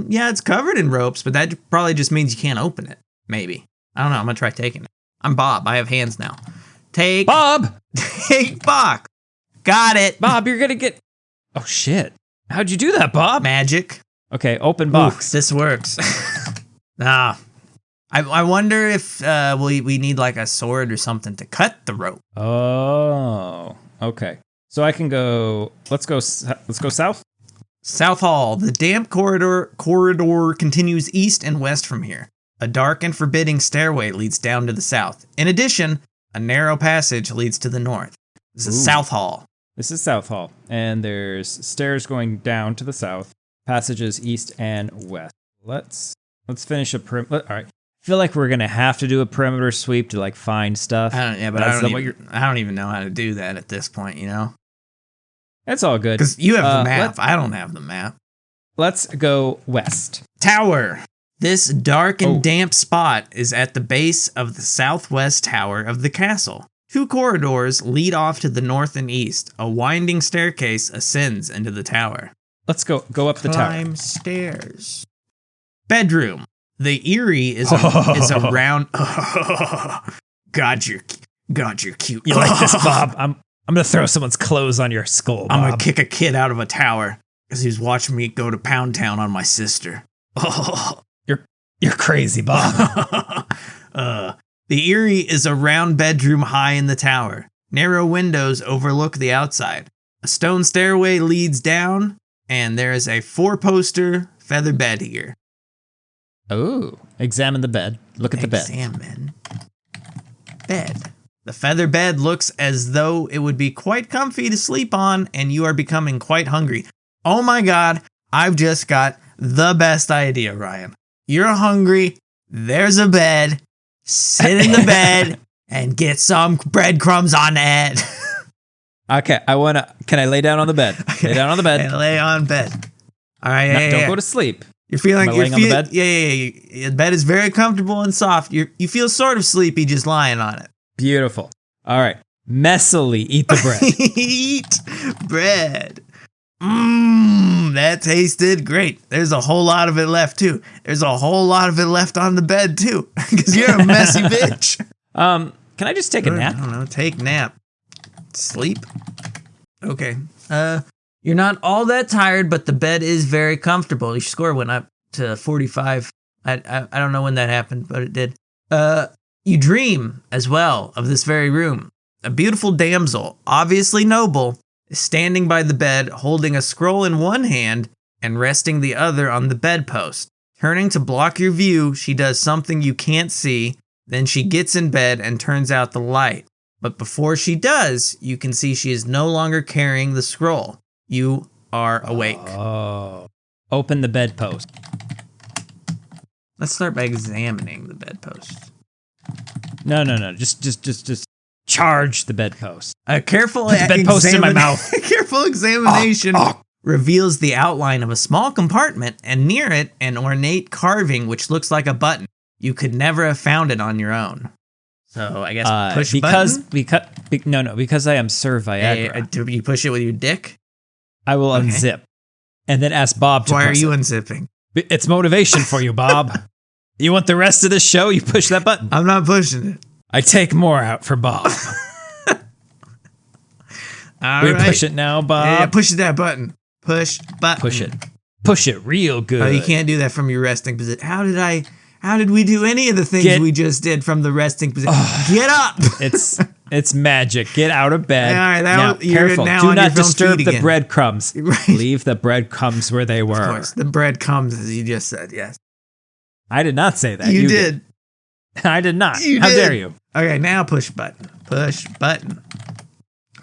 Yeah, it's covered in ropes, but that probably just means you can't open it. Maybe. I don't know. I'm gonna try taking it. I'm Bob. I have hands now. Take Bob! Take box. Got it. Bob, you're gonna get... Oh, shit. How'd you do that, Bob? Magic. Okay, open box. Ooh, this works. Nah. I wonder if we need like a sword or something to cut the rope. Oh, okay. So I can go... Let's go south? South Hall. The damp corridor continues east and west from here. A dark and forbidding stairway leads down to the south. In addition, a narrow passage leads to the north. This is South Hall. This is South Hall. And there's stairs going down to the south. Passages east and west. Let's finish a perimeter. All right. I feel like we're going to have to do a perimeter sweep to like find stuff. I don't even know how to do that at this point, you know? That's all good. Because you have the map. I don't have the map. Let's go west. Tower. This dark and damp spot is at the base of the southwest tower of the castle. 2 corridors lead off to the north and east. A winding staircase ascends into the tower. Let's go up the tower. Climb stairs. Bedroom. The Eyrie is a round... God, you're cute. You like this, Bob? I'm gonna throw someone's clothes on your skull, Bob. I'm gonna kick a kid out of a tower because he's watching me go to Pound Town on my sister. You're crazy, Bob. The Eyrie is a round bedroom high in the tower. Narrow windows overlook the outside. A stone stairway leads down, and there is a 4-poster feather bed here. Oh, examine the bed. Look at the bed. Examine bed. The feather bed looks as though it would be quite comfy to sleep on, and you are becoming quite hungry. Oh my god, I've just got the best idea, Ryan. You're hungry, there's a bed, sit in the bed, and get some breadcrumbs on it. Okay, can I lay down on the bed? Lay down on the bed. And lay on bed. All right, Don't go to sleep. You're feeling... Am I laying on the bed? Yeah. The bed is very comfortable and soft. You feel sort of sleepy just lying on it. Beautiful. All right. Messily eat the bread. Eat bread. That tasted great. There's a whole lot of it left, too. There's a whole lot of it left on the bed, too. Because you're a messy bitch. Can I just take a nap? I don't know. Take nap. Sleep. Okay. You're not all that tired, but the bed is very comfortable. Your score went up to 45. I don't know when that happened, but it did. You dream, as well, of this very room. A beautiful damsel, obviously noble, is standing by the bed, holding a scroll in one hand and resting the other on the bedpost. Turning to block your view, she does something you can't see. Then she gets in bed and turns out the light. But before she does, you can see she is no longer carrying the scroll. You are awake. Oh. Open the bedpost. Let's start by examining the bedpost. No. Just charge the bedpost. A careful Put the bedpost in my mouth. Careful examination reveals the outline of a small compartment, and near it, an ornate carving which looks like a button. You could never have found it on your own. So I guess push button? Because I am Sir Viagra. Do you push it with your dick? I will unzip and then ask Bob to Why are press you it. unzipping? It's motivation for you, Bob. You want the rest of the show? You push that button. I'm not pushing it. I take more out for Bob. We push it now, Bob. Yeah, push that button. Push button. Push it. Push it real good. Oh, you can't do that from your resting position. How did we do any of the things we just did from the resting position? Get up! It's magic. Get out of bed. All right, now, careful. Do not disturb the breadcrumbs. Right. Leave the breadcrumbs where they were. Of course, the bread comes, as you just said, yes. I did not say that. You did. I did not. How dare you? Okay, now push button. Push button.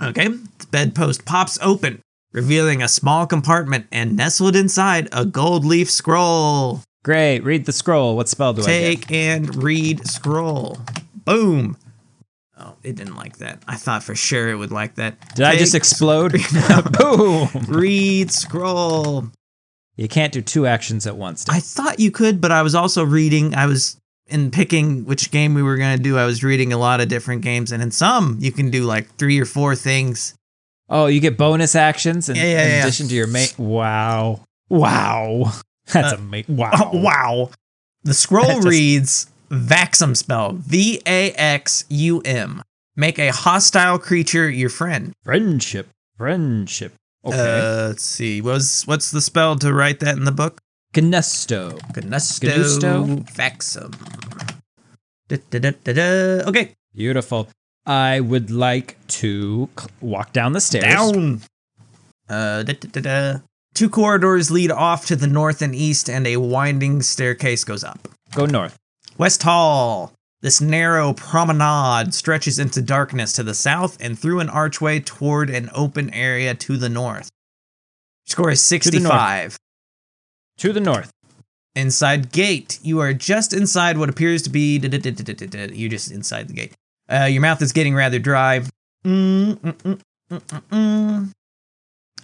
Okay, the bedpost pops open, revealing a small compartment, and nestled inside, a gold leaf scroll. Great. Read the scroll. What spell do I get? Take and read scroll. Boom. Oh, it didn't like that. I thought for sure it would like that. Did I just explode? Boom. Read scroll. You can't do two actions at once. I thought you could, but I was also reading. In picking which game we were going to do, I was reading a lot of different games, and in some, you can do like 3 or 4 things. Oh, you get bonus actions in addition to your main. Wow. That's amazing. Wow. Wow. The scroll reads Vaxum spell. Vaxum. Make a hostile creature your friend. Friendship. Okay. Let's see. What's the spell to write that in the book? Gnusto. Vaxum. Okay. Beautiful. I would like to walk down the stairs. Down. 2 corridors lead off to the north and east, and a winding staircase goes up. Go north. West Hall. This narrow promenade stretches into darkness to the south and through an archway toward an open area to the north. Score is 65. To the north. Inside gate. You are just inside what appears to be... You're just inside the gate. Your mouth is getting rather dry. I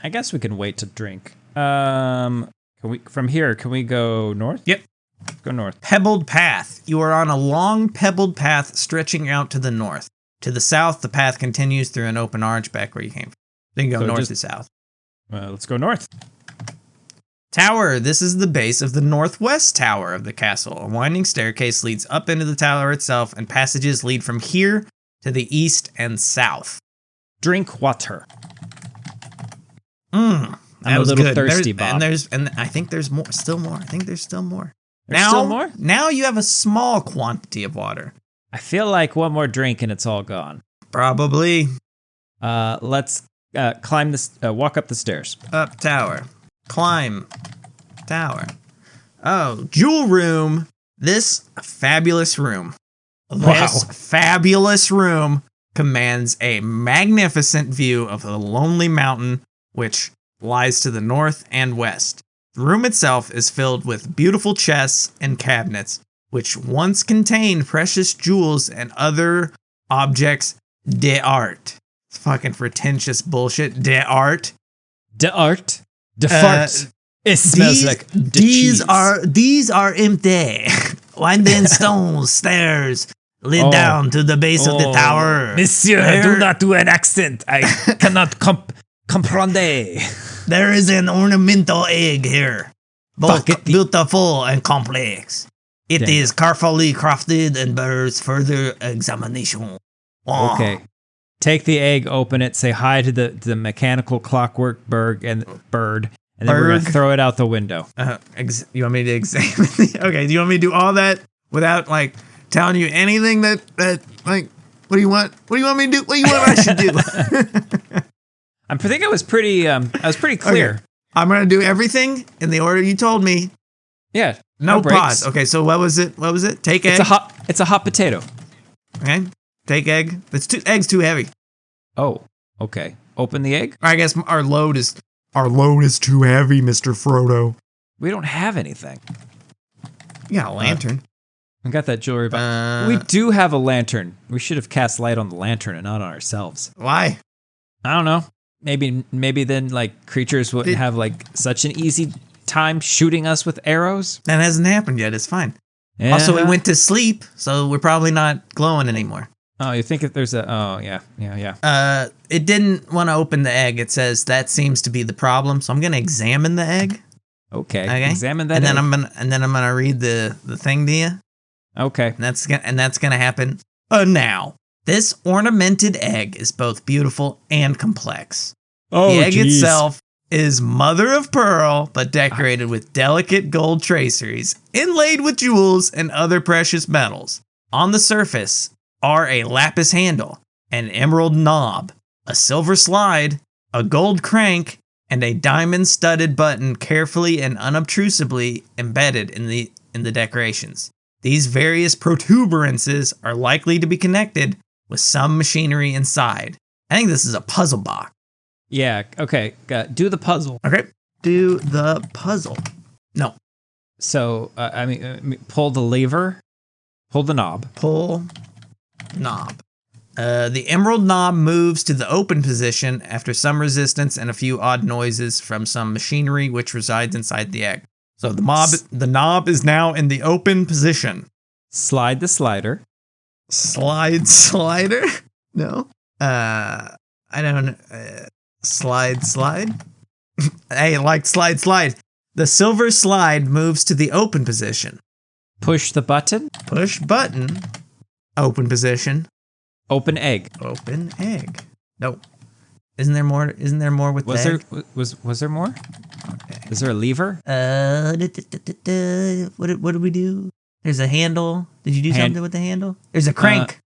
guess we can wait to drink. Can we go north? Yep. Go north. Pebbled path. You are on a long pebbled path stretching out to the north. To the south, the path continues through an open arch back where you came from. Then you go north to south. Let's go north. Tower. This is the base of the northwest tower of the castle. A winding staircase leads up into the tower itself, and passages lead from here to the east and south. Drink water. I'm a little thirsty, Bob. And I think there's more. Still more. I think there's still more. There's still more? Now you have a small quantity of water. I feel like one more drink and it's all gone. Probably. Let's climb this. Walk up the stairs. Up tower. Climb tower. Oh, jewel room. This fabulous room. This fabulous room commands a magnificent view of the lonely mountain which lies to the north and west. The room itself is filled with beautiful chests and cabinets, which once contained precious jewels and other objects d'art. It's fucking pretentious bullshit. D'art. D'art. De fart. It smells like these are empty. Winding stones, stairs lead down to the base of the tower. Monsieur, do not do an accent. I cannot comprende. There is an ornamental egg here, both beautiful and complex. It is carefully crafted and bears further examination. Oh. Okay. Take the egg, open it, say hi to the mechanical clockwork bird, and then we're going to throw it out the window. You want me to examine it? Okay, do you want me to do all that without, like, telling you anything that like, what do you want? What do you want me to do? What do you want I should do? I think I was pretty clear. Okay. I'm going to do everything in the order you told me. Yeah. No pause. Okay, so what was it? Take egg. It's a hot potato. Okay. Take egg. Egg's too heavy. Oh, okay. Open the egg? I guess our load is too heavy, Mr. Frodo. We don't have anything. You got a lantern. We got that jewelry box. We do have a lantern. We should have cast light on the lantern and not on ourselves. Why? I don't know. maybe then like creatures wouldn't have like such an easy time shooting us with arrows. That hasn't happened yet. It's fine. Yeah. Also, we went to sleep, so we're probably not glowing anymore. Oh, you think if there's a? Oh, yeah. It didn't want to open the egg. It says that seems to be the problem. So I'm gonna examine the egg. Okay. Examine that. And egg. then I'm gonna read the thing to you. Okay. And that's gonna happen now. This ornamented egg is both beautiful and complex. Oh, the egg geez. itself is mother of pearl, but decorated with delicate gold traceries, inlaid with jewels and other precious metals. On the surface are a lapis handle, an emerald knob, a silver slide, a gold crank, and a diamond-studded button carefully and unobtrusively embedded in the decorations. These various protuberances are likely to be connected with some machinery inside. I think this is a puzzle box. Yeah. Okay. Do the puzzle. Okay. Do the puzzle. No. So pull the lever. Pull the knob. Pull knob. The emerald knob moves to the open position after some resistance and a few odd noises from some machinery which resides inside the egg. So the knob is now in the open position. Slide the slider. Slider? No. I don't know. Slide. Hey, like slide. The silver slide moves to the open position. Push the button. Push button. Open position. Open egg. Open egg. No. Isn't there more with Was the there egg? was there more? Okay. Is there a lever? What did we do? There's a handle. Did you do something with the handle? There's a crank.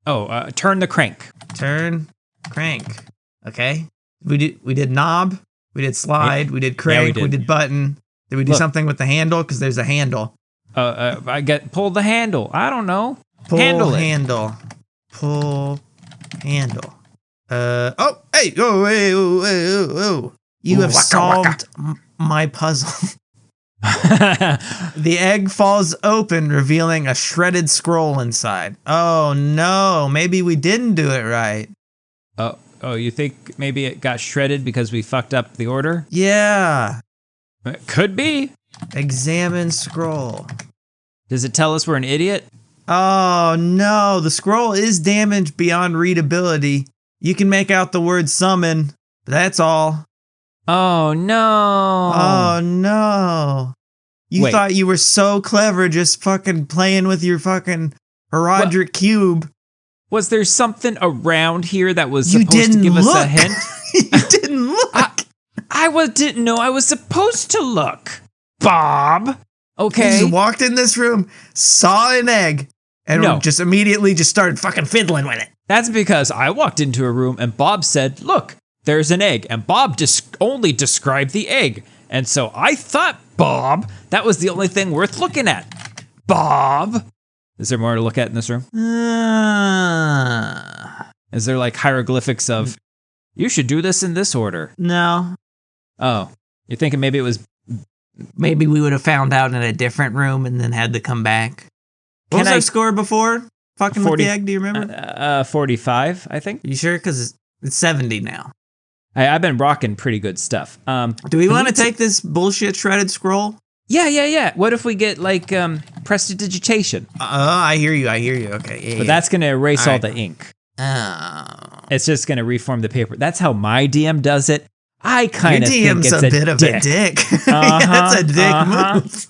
Turn the crank. Turn crank. Okay. We did knob. We did slide. We did crank. we did button. Did we do something with the handle? Because there's a handle. Pull the handle. I don't know. Pull handle it. handle. Pull handle. Hey. Oh. You have solved my puzzle. The egg falls open, revealing a shredded scroll inside. Oh no, maybe we didn't do it right. Oh, you think maybe it got shredded because we fucked up the order? Yeah. It could be. Examine scroll. Does it tell us we're an idiot? Oh no, the scroll is damaged beyond readability. You can make out the word summon, but that's all. Oh no. Oh no. You thought you were so clever just fucking playing with your fucking Roderick cube. Was there something around here that was supposed to give us a hint? You didn't look. I didn't know I was supposed to look. Bob. Okay. You just walked in this room, saw an egg, and just immediately just started fucking fiddling with it. That's because I walked into a room and Bob said, "Look, there's an egg." And Bob only described the egg. And so I thought, Bob, that was the only thing worth looking at. Bob. Is there more to look at in this room? Is there like hieroglyphics of, you should do this in this order? No. Oh, you're thinking maybe it was... Maybe we would have found out in a different room and then had to come back. What was our score before? Fucking 40, with the egg, do you remember? 45, I think. You sure? Because it's 70 now. I've been rocking pretty good stuff. Do we want to take this bullshit shredded scroll? Yeah. What if we get like prestidigitation? I hear you. Okay. Yeah, but that's going to erase all the ink. Oh. It's just going to reform the paper. That's how my DM does it. I kind of think it's a bit of a dick. That's a dick move.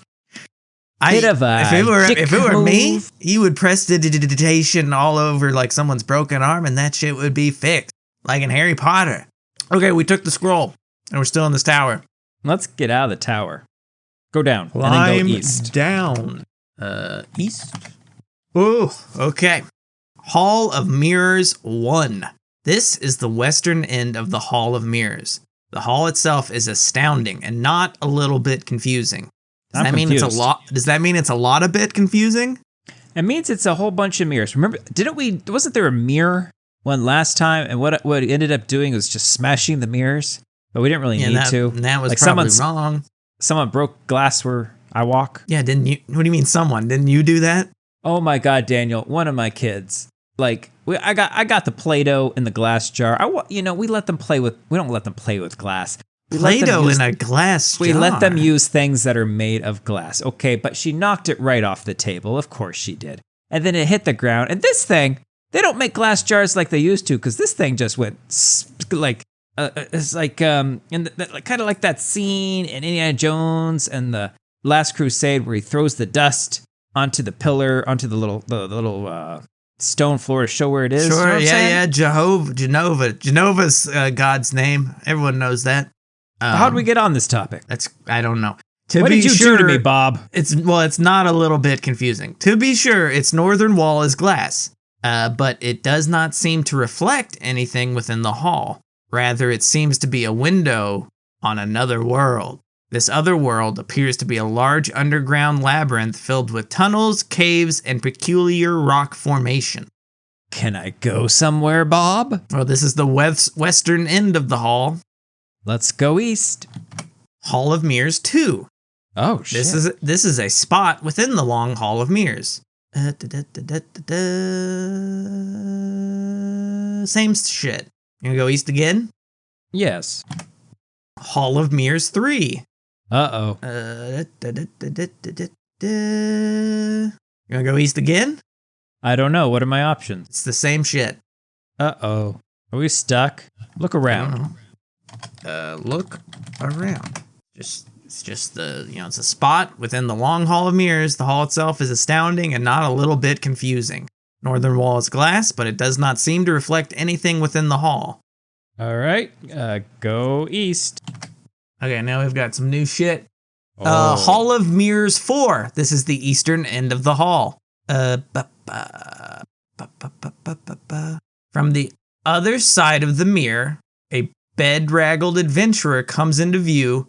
If it were me, you would prestidigitation all over like someone's broken arm and that shit would be fixed. Like in Harry Potter. Okay, we took the scroll and we're still in this tower. Let's get out of the tower. Go down Climb and then go east. Down. East? Ooh, okay. Hall of Mirrors 1. This is the western end of the Hall of Mirrors. The hall itself is astounding and not a little bit confusing. Does that mean it's a lot of bit confusing? It means it's a whole bunch of mirrors. Remember, wasn't there a mirror one last time? And what it ended up doing was just smashing the mirrors, but we didn't really need to. That was like probably wrong. Someone broke glass where I walk. Yeah, didn't you? What do you mean someone? Didn't you do that? Oh my God, Daniel, one of my kids. Like, I got the Play-Doh in the glass jar. We let them play with. We don't let them play with glass. Play-Doh in a glass jar. We let them use things that are made of glass. Okay, but she knocked it right off the table. Of course she did. And then it hit the ground. And this thing, they don't make glass jars like they used to, because this thing just went like it's like kind of like that scene in Indiana Jones and the Last Crusade where he throws the dust onto the pillar, onto the little stone floor to show where it is. Sure, you know yeah. Jehovah's God's name. Everyone knows that. How did we get on this topic? I don't know. What did you do to me, Bob? It's not a little bit confusing. To be sure, its northern wall is glass, but it does not seem to reflect anything within the hall. Rather, it seems to be a window on another world. This other world appears to be a large underground labyrinth filled with tunnels, caves, and peculiar rock formation. Can I go somewhere, Bob? Well, this is the western end of the hall. Let's go east. Hall of Mirrors 2. Oh, shit. This is a spot within the long Hall of Mirrors. Same shit. You gonna go east again? Yes. Hall of Mirrors 3. Uh-oh. You gonna go east again? I don't know. What are my options? It's the same shit. Uh-oh. Are we stuck? Look around. Look around. It's just it's a spot within the long Hall of Mirrors. The hall itself is astounding and not a little bit confusing. Northern wall is glass, but it does not seem to reflect anything within the hall. All right, go east. Okay, now we've got some new shit. Hall of Mirrors 4. This is the eastern end of the hall. From the other side of the mirror, a bedraggled adventurer comes into view.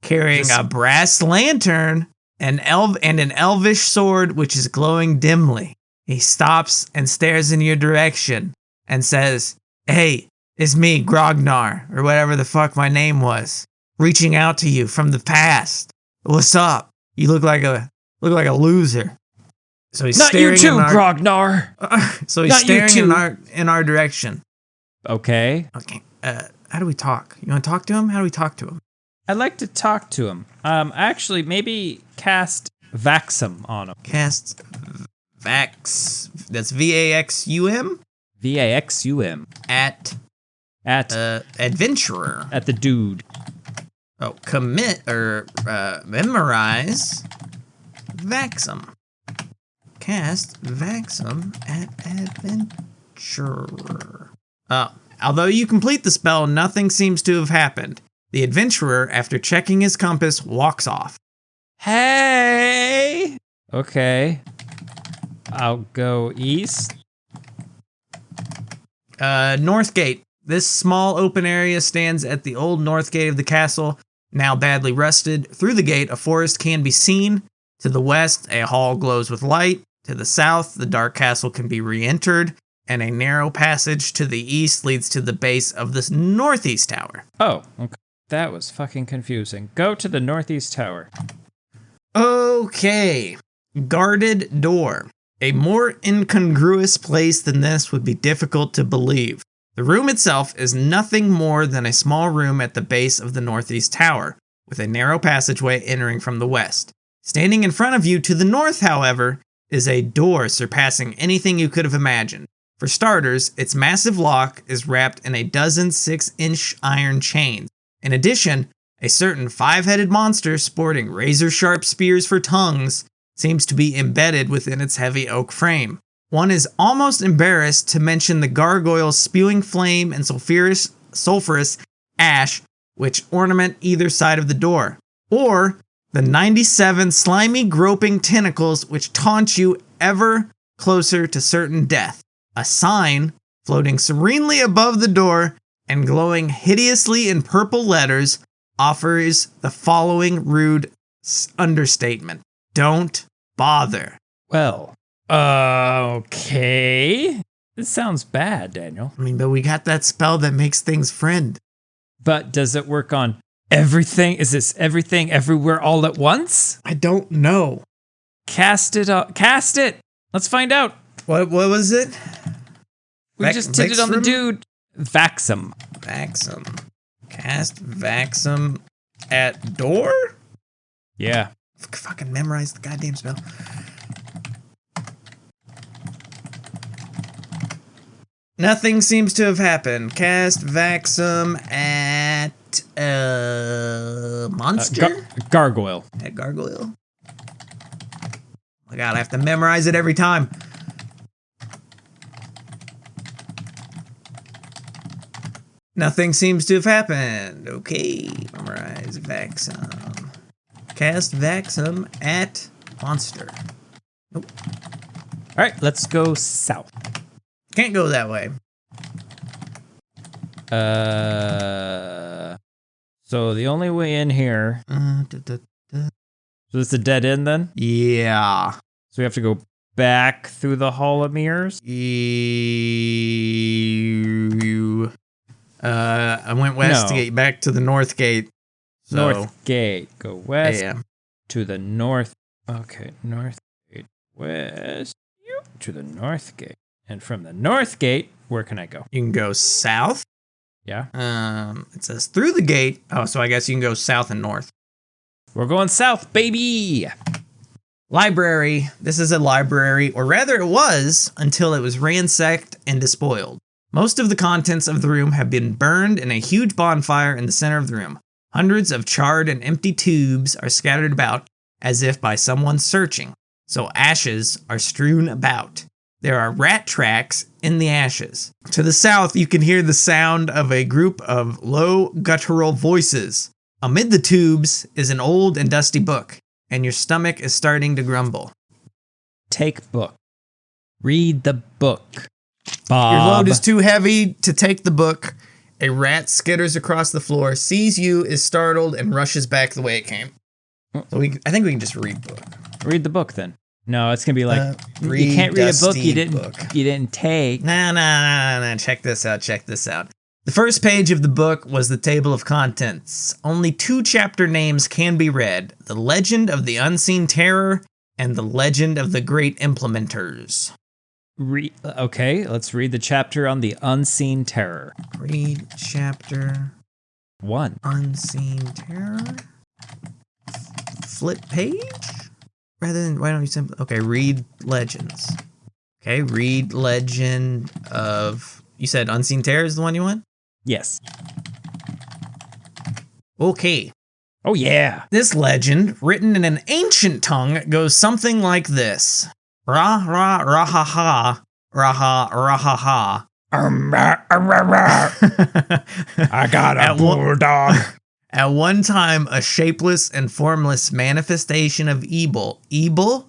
Carrying a brass lantern, and an elvish sword which is glowing dimly. He stops and stares in your direction and says, "Hey, it's me, Grognar, or whatever the fuck my name was, reaching out to you from the past. What's up? You look like a loser." So he's not staring you too, Grognar. So he's staring in our direction. Okay. Okay. How do we talk? You want to talk to him? How do we talk to him? I'd like to talk to him. Actually, maybe cast Vaxum on him. Cast Vax. That's Vaxum. Vaxum. At adventurer. At the dude. Oh, commit or memorize Vaxum. Cast Vaxum at adventurer. Although you complete the spell, nothing seems to have happened. The adventurer, after checking his compass, walks off. Hey! Okay. I'll go east. North Gate. This small open area stands at the old north gate of the castle, now badly rusted. Through the gate, a forest can be seen. To the west, a hall glows with light. To the south, the dark castle can be re-entered, and a narrow passage to the east leads to the base of the northeast tower. Oh, okay. That was fucking confusing. Go to the northeast tower. Okay. Guarded door. A more incongruous place than this would be difficult to believe. The room itself is nothing more than a small room at the base of the northeast tower, with a narrow passageway entering from the west. Standing in front of you to the north, however, is a door surpassing anything you could have imagined. For starters, its massive lock is wrapped in a dozen 6-inch iron chains. In addition, a certain 5-headed monster sporting razor-sharp spears for tongues seems to be embedded within its heavy oak frame. One is almost embarrassed to mention the gargoyles spewing flame and sulfurous ash which ornament either side of the door, or the 97 slimy groping tentacles which taunt you ever closer to certain death. A sign floating serenely above the door and glowing hideously in purple letters offers the following rude understatement: "Don't bother." Well, okay. This sounds bad, Daniel. I mean, but we got that spell that makes things friend. But does it work on everything? Is this everything everywhere all at once? I don't know. Cast it. Cast it. Let's find out. What was it? We just did it on the dude. Vaxum. Vaxum. Cast Vaxum at door? Yeah. Fucking memorize the goddamn spell. Nothing seems to have happened. Cast Vaxum at monster? Gargoyle. At gargoyle? Oh my god, I have to memorize it every time. Nothing seems to have happened. Okay, memorize Vaxum. Cast Vaxum at monster. Nope. All right, let's go south. Can't go that way. So the only way in here. So it's a dead end then? Yeah. So we have to go back through the Hall of Mirrors? I went west to get back to the North Gate. So. North Gate. Go west Yeah. to the north. Okay, North Gate. West to the North Gate. And from the North Gate, where can I go? You can go south. Yeah. It says through the gate. Oh, so I guess you can go south and north. We're going south, baby. Library. This is a library, or rather it was, until it was ransacked and despoiled. Most of the contents of the room have been burned in a huge bonfire in the center of the room. Hundreds of charred and empty tubes are scattered about as if by someone searching, so ashes are strewn about. There are rat tracks in the ashes. To the south, you can hear the sound of a group of low, guttural voices. Amid the tubes is an old and dusty book, and your stomach is starting to grumble. Take book. Read the book. Bob. Your load is too heavy to take the book. A rat skitters across the floor, sees you, is startled, and rushes back the way it came. So I think we can just read the book. Read the book then. No, it's gonna be like you can't read a book you didn't take. Nah. Check this out. The first page of the book was the table of contents. Only 2 chapter names can be read: The Legend of the Unseen Terror and The Legend of the Great Implementers. Okay, let's read the chapter on the Unseen Terror. Read chapter 1. Unseen Terror. Flip page? Rather than, why don't you simply, okay, read legends. Okay, read legend of, you said Unseen Terror is the one you want? Yes. Okay. Oh yeah. This legend, written in an ancient tongue, goes something like this. Ra ra ra ha ha, ra ha ra ha ha. I got a bulldog. At one time, a shapeless and formless manifestation of evil. Evil?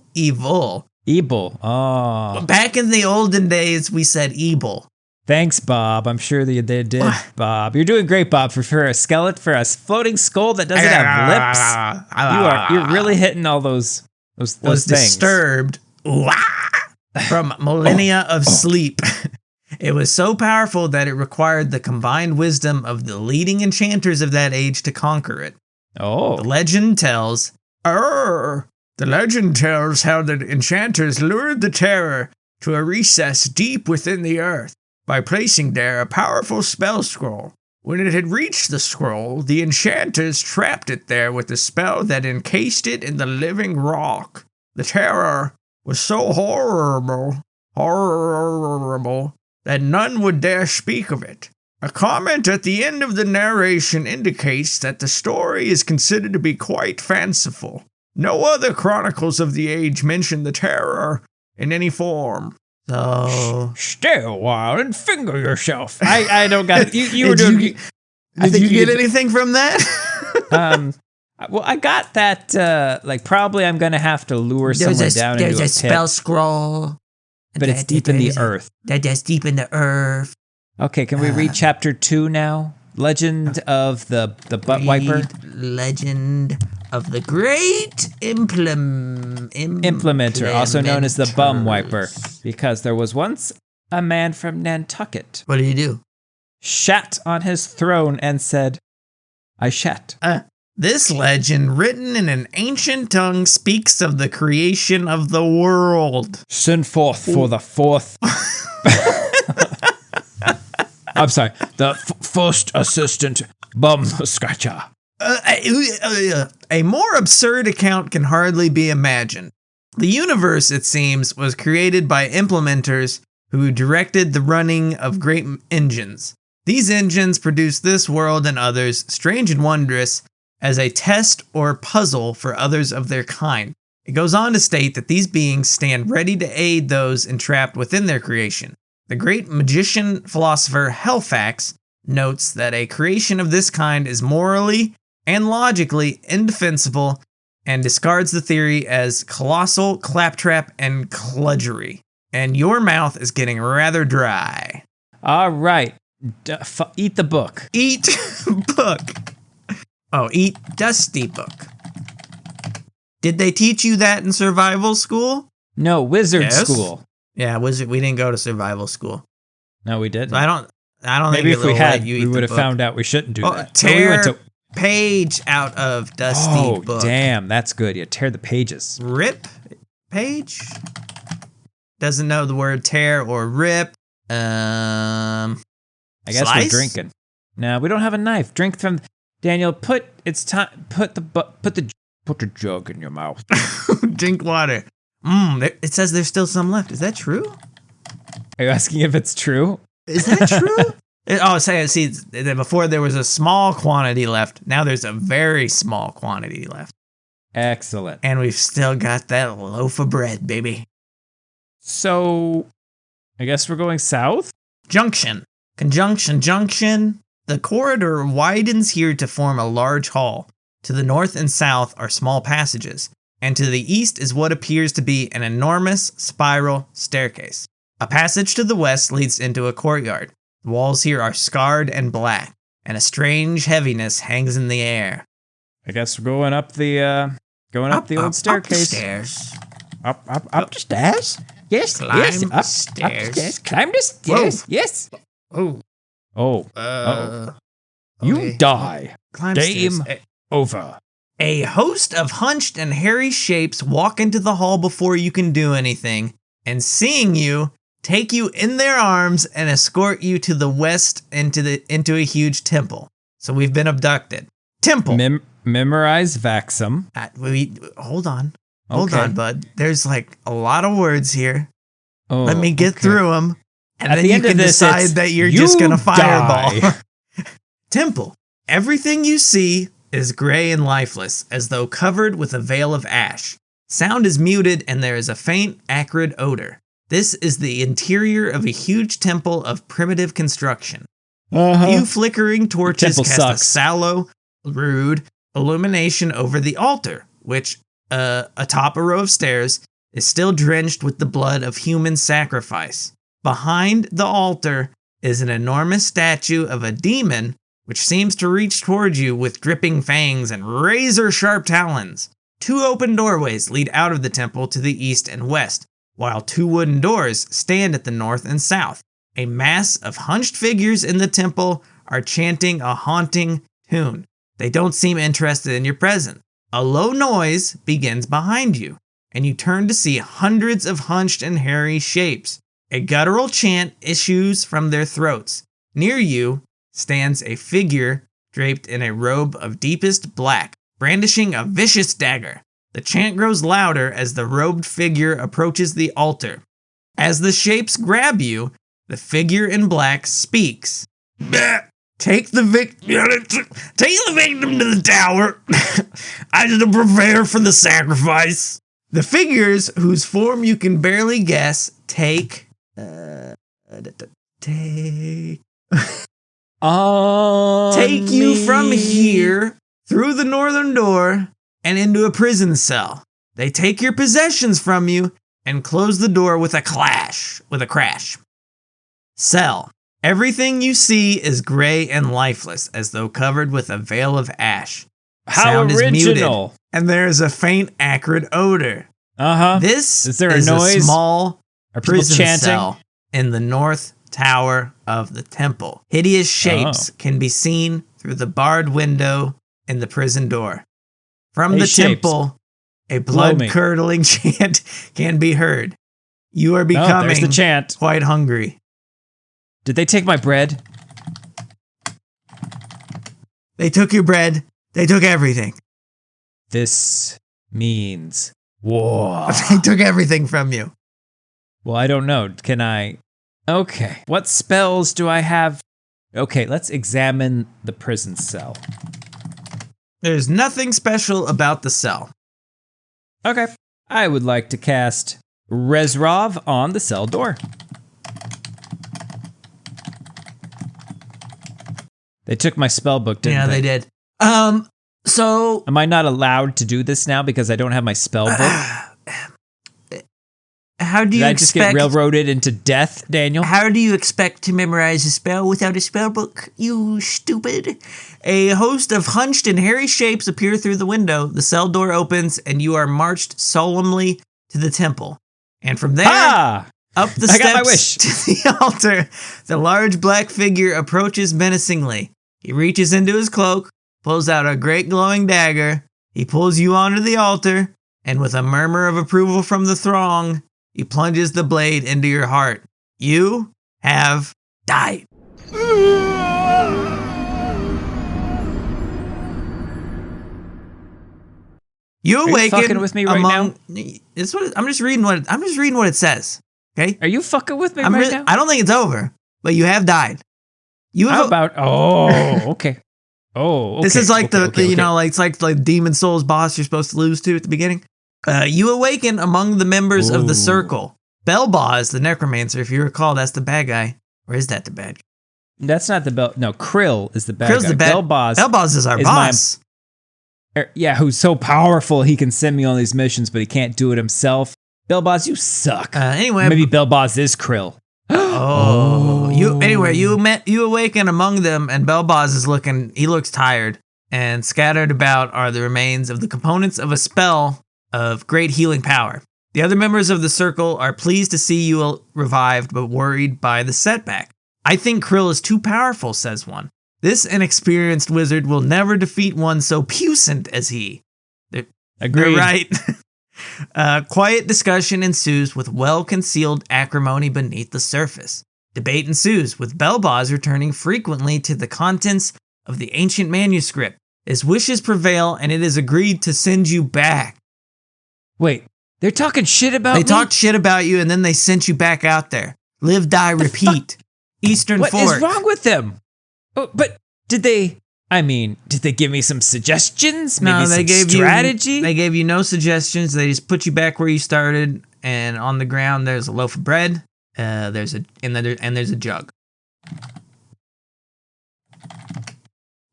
Oh. Back in the olden days, we said evil. Thanks, Bob. I'm sure they did, Bob. You're doing great, Bob, for a skeleton, for a floating skull that doesn't have lips. You're really hitting all those was things. Disturbed from millennia of sleep. It was so powerful that it required the combined wisdom of the leading enchanters of that age to conquer it. Oh. The legend tells how the enchanters lured the terror to a recess deep within the earth by placing there a powerful spell scroll. When it had reached the scroll, the enchanters trapped it there with a spell that encased it in the living rock. The terror was so horrible, that none would dare speak of it. A comment at the end of the narration indicates that the story is considered to be quite fanciful. No other chronicles of the age mention the terror in any form. So stay a while and finger yourself. I don't got it. You were doing. Did you get anything from that? Well, I got that. Like probably I'm gonna have to lure someone down into a pit. There's a spell scroll. But it's deep in the earth. That's deep in the earth. Okay, can we read chapter 2 now? Legend of the butt wiper. Legend of the Great Implementer, also known as the bum wiper, because there was once a man from Nantucket. What did he do? Shat on his throne and said, "I shat." This legend, written in an ancient tongue, speaks of the creation of the world. Send forth for the fourth. I'm sorry, the first assistant bum scratcher. A more absurd account can hardly be imagined. The universe, it seems, was created by implementers who directed the running of great engines. These engines produced this world and others, strange and wondrous, as a test or puzzle for others of their kind. It goes on to state that these beings stand ready to aid those entrapped within their creation. The great magician philosopher Halifax notes that a creation of this kind is morally and logically indefensible and discards the theory as colossal claptrap and kludgery. And your mouth is getting rather dry. All right. Eat the book. Eat book. Oh, eat dusty book. Did they teach you that in survival school? No, wizard school. Yeah, we didn't go to survival school. No, we didn't. So I don't Maybe think if we had, you we would have found out we shouldn't do that. Tear page out of dusty book. Oh, damn, that's good. You tear the pages. Rip page? Doesn't know the word tear or rip. I guess slice? we're drinking. No, we don't have a knife. Drink from Daniel. Put the jug in your mouth. Drink water. It says there's still some left. Is that true? Are you asking if it's true? Is that true? See, before there was a small quantity left. Now there's a very small quantity left. Excellent. And we've still got that loaf of bread, baby. So, I guess we're going south? Junction. Conjunction, junction. The corridor widens here to form a large hall. To the north and south are small passages, and to the east is what appears to be an enormous spiral staircase. A passage to the west leads into a courtyard. The walls here are scarred and black, and a strange heaviness hangs in the air. I guess we're going up the old staircase. Up the stairs. Up the stairs? Yes, Climb yes, the stairs. Up the stairs. Climb the stairs. Whoa. Yes. Oh. Oh. You die. Climb the Game stairs. over. A host of hunched and hairy shapes walk into the hall before you can do anything, and seeing you, take you in their arms and escort you to the west into a huge temple. So we've been abducted. Temple. Memorize Vaxum. Hold on, Okay. bud. There's like a lot of words here. Oh, Let me get through them, and At then the you end of can this, decide it's, that you're "You just gonna fireball. die." Temple. Everything you see is gray and lifeless, as though covered with a veil of ash. Sound is muted, and there is a faint, acrid odor. This is the interior of a huge temple of primitive construction. Few flickering torches temple cast sucks. a sallow, rude illumination over the altar, which, atop a row of stairs, is still drenched with the blood of human sacrifice. Behind the altar is an enormous statue of a demon, which seems to reach towards you with dripping fangs and razor-sharp talons. 2 open doorways lead out of the temple to the east and west, while 2 wooden doors stand at the north and south. A mass of hunched figures in the temple are chanting a haunting tune. They don't seem interested in your presence. A low noise begins behind you, and you turn to see hundreds of hunched and hairy shapes. A guttural chant issues from their throats. Near you stands a figure draped in a robe of deepest black, brandishing a vicious dagger. The chant grows louder as the robed figure approaches the altar. As the shapes grab you, the figure in black speaks. Take the victim to the tower. I should prepare for the sacrifice. The figures, whose form you can barely guess, take you from here through the northern door and into a prison cell. They take your possessions from you and close the door with a crash. Cell. Everything you see is gray and lifeless, as though covered with a veil of ash. How Sound is original. muted, and there is a faint, acrid odor. This Is there a is noise? a small Are people prison chanting? cell in the north tower of the temple. Hideous shapes can be seen through the barred window in the prison door. From Hey, the Shapes. temple, a Blow me. blood-curdling chant can be heard. You are Oh, there's becoming the chant. quite hungry. Did they take my bread? They took your bread. They took everything. This means war. They took everything from you. Well, I don't know. Can I? Okay. What spells do I have? Okay, let's examine the prison cell. There's nothing special about the cell. Okay. I would like to cast Resrov on the cell door. They took my spell book, didn't Yeah, they? they did. So Am I not allowed to do this now because I don't have my spell book? how do you Did I just get expect railroaded into death, Daniel? How do you expect to memorize a spell without a spell book, you stupid? A host of hunched and hairy shapes appear through the window. The cell door opens, and you are marched solemnly to the temple. And from there, Ah! up the I got my steps wish. to the altar, the large black figure approaches menacingly. He reaches into his cloak, pulls out a great glowing dagger. He pulls you onto the altar, and with a murmur of approval from the throng, he plunges the blade into your heart. You have died. You you awaken fucking with me right now? It's what I'm just reading what it says. Okay? Are you fucking with me I'm right really, now? I don't think it's over, but you have died. You How have about? Oh, okay. Oh, okay. This is like okay. you know, like it's like Demon Souls boss you're supposed to lose to at the beginning. You awaken among the members of the Ooh. circle. Belboz, the necromancer, if you recall, that's the bad guy. Or is that the bad guy? That's not the bell. No, Krill is the bad Krill's guy. the bad. Belboz, Belboz is our is my- boss. yeah, who's so powerful he can send me on these missions, but he can't do it himself. Belboz, you suck. Anyway, Maybe Belboz is Krill. You awaken among them, and Belboz is looking. He looks tired, and scattered about are the remains of the components of a spell of great healing power. The other members of the circle are pleased to see you revived, but worried by the setback. I think Krill is too powerful, says one. This inexperienced wizard will never defeat one so puissant as he. They're Agreed. right. Quiet discussion ensues with well-concealed acrimony beneath the surface. Debate ensues, with Belboz returning frequently to the contents of the ancient manuscript. His wishes prevail, and it is agreed to send you back. Wait, they're talking shit about They me? talked shit about you, and then they sent you back out there. Live, die, repeat. Eastern What Fork. is wrong with them? Oh, but did they give me some suggestions? Maybe some strategy? They gave you no suggestions. They just put you back where you started, and on the ground there's a loaf of bread. There's a jug.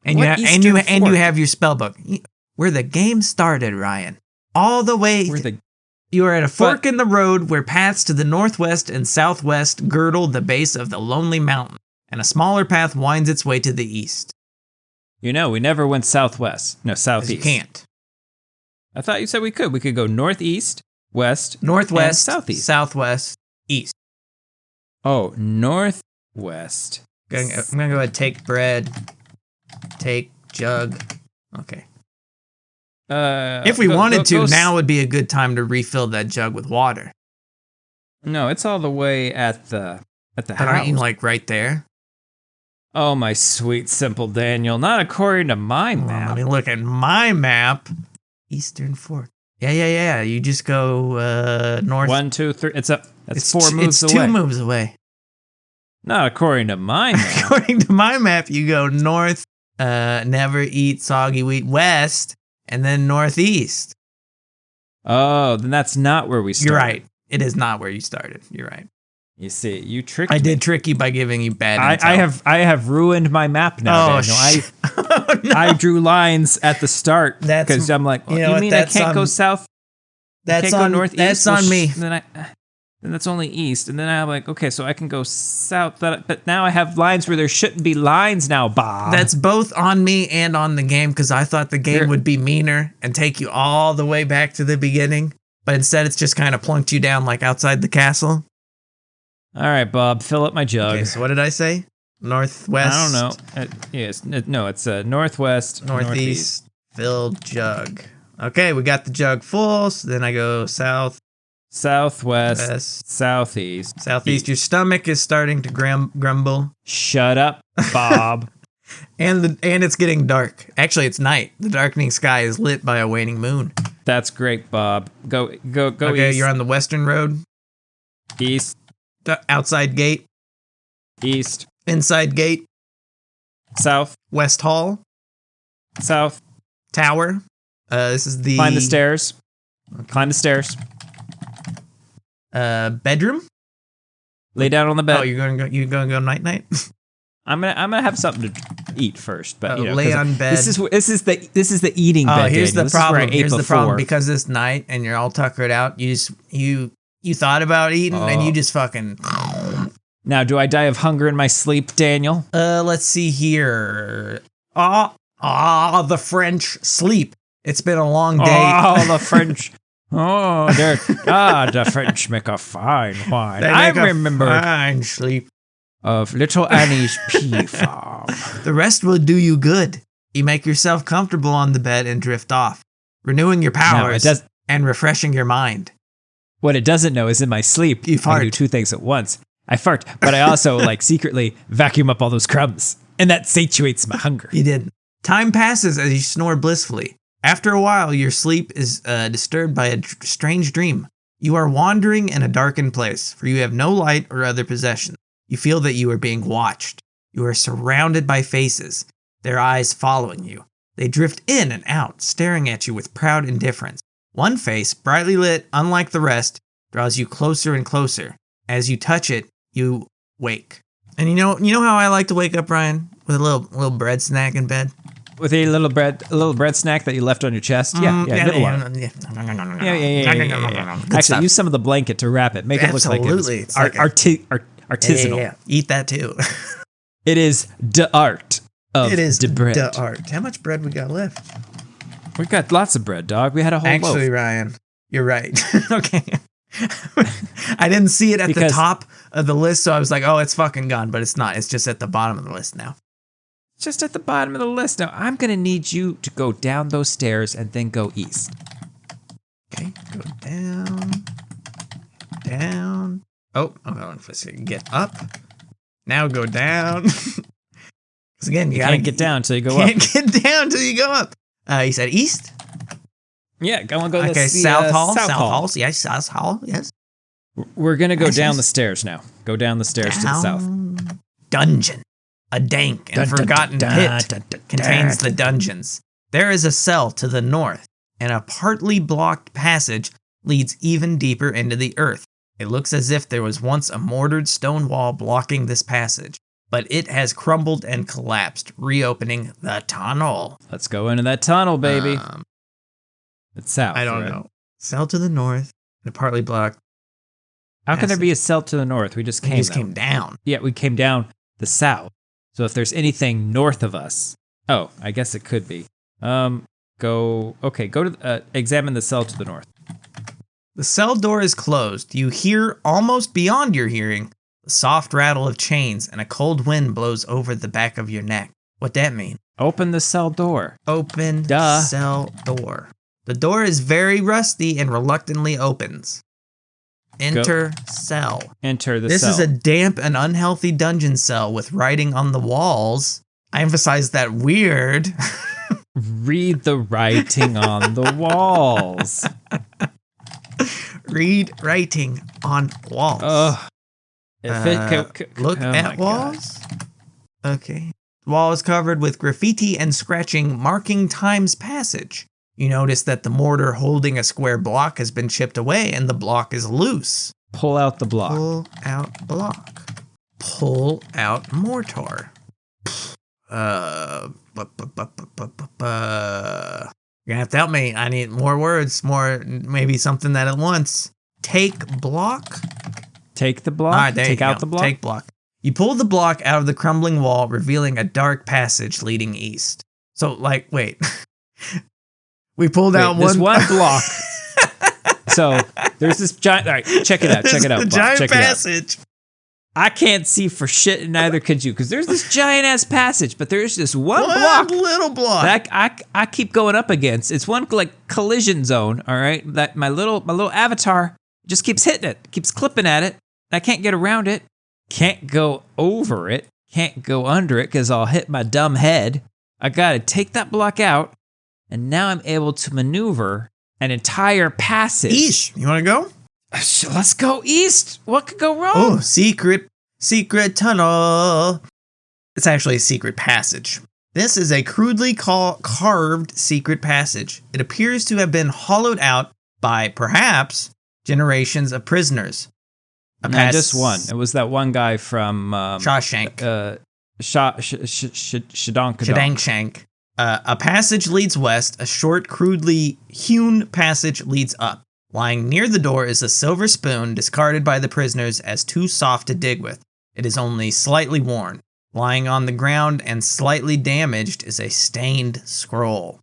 And What you Eastern Fork? have your spell book. Where the game started, Ryan. All the way. You are at a fork in the road where paths to the northwest and southwest girdle the base of the lonely mountain, and a smaller path winds its way to the east. You know, we never went southwest. No, 'Cause southeast. you can't. I thought you said we could. We could go northeast, west, Northwest, and southeast. southwest, east. Oh, northwest. I'm gonna go ahead and take bread. Take jug. Okay. If we wanted to, now would be a good time to refill that jug with water. No, it's all the way at the But house. aren't you like right there? Oh, my sweet, simple Daniel. Not according to my Well, map. let me look at my map. Eastern Fork. Yeah. You just go north. 1, 2, 3. That's It's 4 moves it's away. 2 moves away. Not according to my map. According to my map, you go north, never eat soggy wheat, west, and then northeast. Oh, then that's not where we started. You're right. It is not where you started. You're right. You see, you tricked I me. did trick you by giving you bad intel. I have ruined my map now, Daniel. Oh, no. I drew lines at the start That's- because I'm like, you know you what, mean that's I can't go on- south? That's can't on go northeast. That's Well, on me. Then that's only east, and then I'm like, okay, so I can go south. But now I have lines where there shouldn't be lines now, Bob. That's both on me and on the game because I thought the game Here. would be meaner and take you all the way back to the beginning, but instead it's just kind of plunked you down like outside the castle. All right, Bob, fill up my jug. Okay, so what did I say? Northwest. I don't know. It's northwest, Northeast. Filled jug. Okay, we got the jug full. So then I go south. Southwest, West. southeast, Southeast. east. Your stomach is starting to grumble. Shut up, Bob. And it's getting dark. Actually, it's night. The darkening sky is lit by a waning moon. That's great, Bob. Go Okay, east. you're on the western road. East, Outside gate. east, Inside gate. south, West hall. south. Tower. This is the... Climb the stairs. Climb the stairs. Bedroom. Lay down on the bed. Oh, you're gonna go night night. I'm gonna have something to eat first, but Lay 'cause on bed. This is the eating bed. Oh, here's Daniel. the This is where I problem. ate Here's the before. problem. Because it's night and you're all tuckered out, you thought about eating and you just fucking... Now, do I die of hunger in my sleep, Daniel? Let's see here. The French sleep. It's been a long day. Oh, the French. Oh, the French make a fine wine. They I make a remember fine sleep. of Little Annie's pea farm. The rest will do you good. You make yourself comfortable on the bed and drift off, renewing your powers and refreshing your mind. What it doesn't know is in my sleep, You I fart. do two things at once. I fart, but I also secretly vacuum up all those crumbs, and that satiates my hunger. You didn't. Time passes as you snore blissfully. After a while, your sleep is disturbed by a strange dream. You are wandering in a darkened place, for you have no light or other possession. You feel that you are being watched. You are surrounded by faces, their eyes following you. They drift in and out, staring at you with proud indifference. One face, brightly lit, unlike the rest, draws you closer and closer. As you touch it, you wake. And you know how I like to wake up, Ryan? With a little bread snack in bed? With a little bread snack that you left on your chest. Yeah, nibble on it. Yeah. Actually, use some of the blanket to wrap it. Make it look like Absolutely. artisanal. Yeah. Eat that too. It is the art of the bread. the art. How much bread we got left? We got lots of bread, dog. We had a whole Actually, loaf. Ryan, you're right. Okay. I didn't see it at the top of the list, so I was like, oh, it's fucking gone. But it's not. It's just at the bottom of the list now. Just at the bottom of the list. Now, I'm going to need you to go down those stairs and then go east. Okay, go down. Oh, let's get up. Now go down. Because again, you can't get down until you go up. Can't get down till you go up. You said east? Yeah, go go Okay, see, South Hall. South Hall. Yes, South Hall. Yes. We're going to go Yes, down yes. the stairs now. Go down the stairs to the south. Dungeon. A dank and forgotten pit contains the dungeons. There is a cell to the north, and a partly blocked passage leads even deeper into the earth. It looks as if there was once a mortared stone wall blocking this passage, but it has crumbled and collapsed, reopening the tunnel. Let's go into that tunnel, baby. It's south. I don't right? know. Cell to the north, and a partly blocked. How can there be a cell to the north? We just came down. Yeah, we came down the south. So if there's anything north of us, I guess it could be. Go to examine the cell to the north. The cell door is closed. You hear, almost beyond your hearing, the soft rattle of chains, and a cold wind blows over the back of your neck. What that mean? Open the cell door. Open cell door. The door is very rusty and reluctantly opens. Enter cell. Enter the This cell. is a damp and unhealthy dungeon cell with writing on the walls. I emphasize that weird. Read the writing on the walls. Read writing on walls. Ugh. Look at walls. Okay. The wall is covered with graffiti and scratching marking time's passage. You notice that the mortar holding a square block has been chipped away and the block is loose. Pull out the block. Pull out block. Pull out mortar. You're gonna have to help me. I need more words, maybe something that at once. Take block. Take the block. All right, there Take you out go. the block. Take block. You pull the block out of the crumbling wall, revealing a dark passage leading east. So, wait. We pulled out There's one block. So there's this giant. All right, check it out. Check it out. The Bob. giant Check it out. passage. I can't see for shit, and neither could you, because there's this giant ass passage, but there's this one block little block that I keep going up against. It's one like collision zone. All right, that my little avatar just keeps hitting it, keeps clipping at it. I can't get around it, can't go over it, can't go under it because I'll hit my dumb head. I gotta take that block out, and now I'm able to maneuver an entire passage. East. You want to go? Let's go east. What could go wrong? Oh, secret tunnel. It's actually a secret passage. This is a crudely carved secret passage. It appears to have been hollowed out by, perhaps, generations of prisoners. Not just one. It was that one guy from Shawshank. Shadangshank. A passage leads west. A short, crudely hewn passage leads up. Lying near the door is a silver spoon discarded by the prisoners as too soft to dig with. It is only slightly worn. Lying on the ground and slightly damaged is a stained scroll.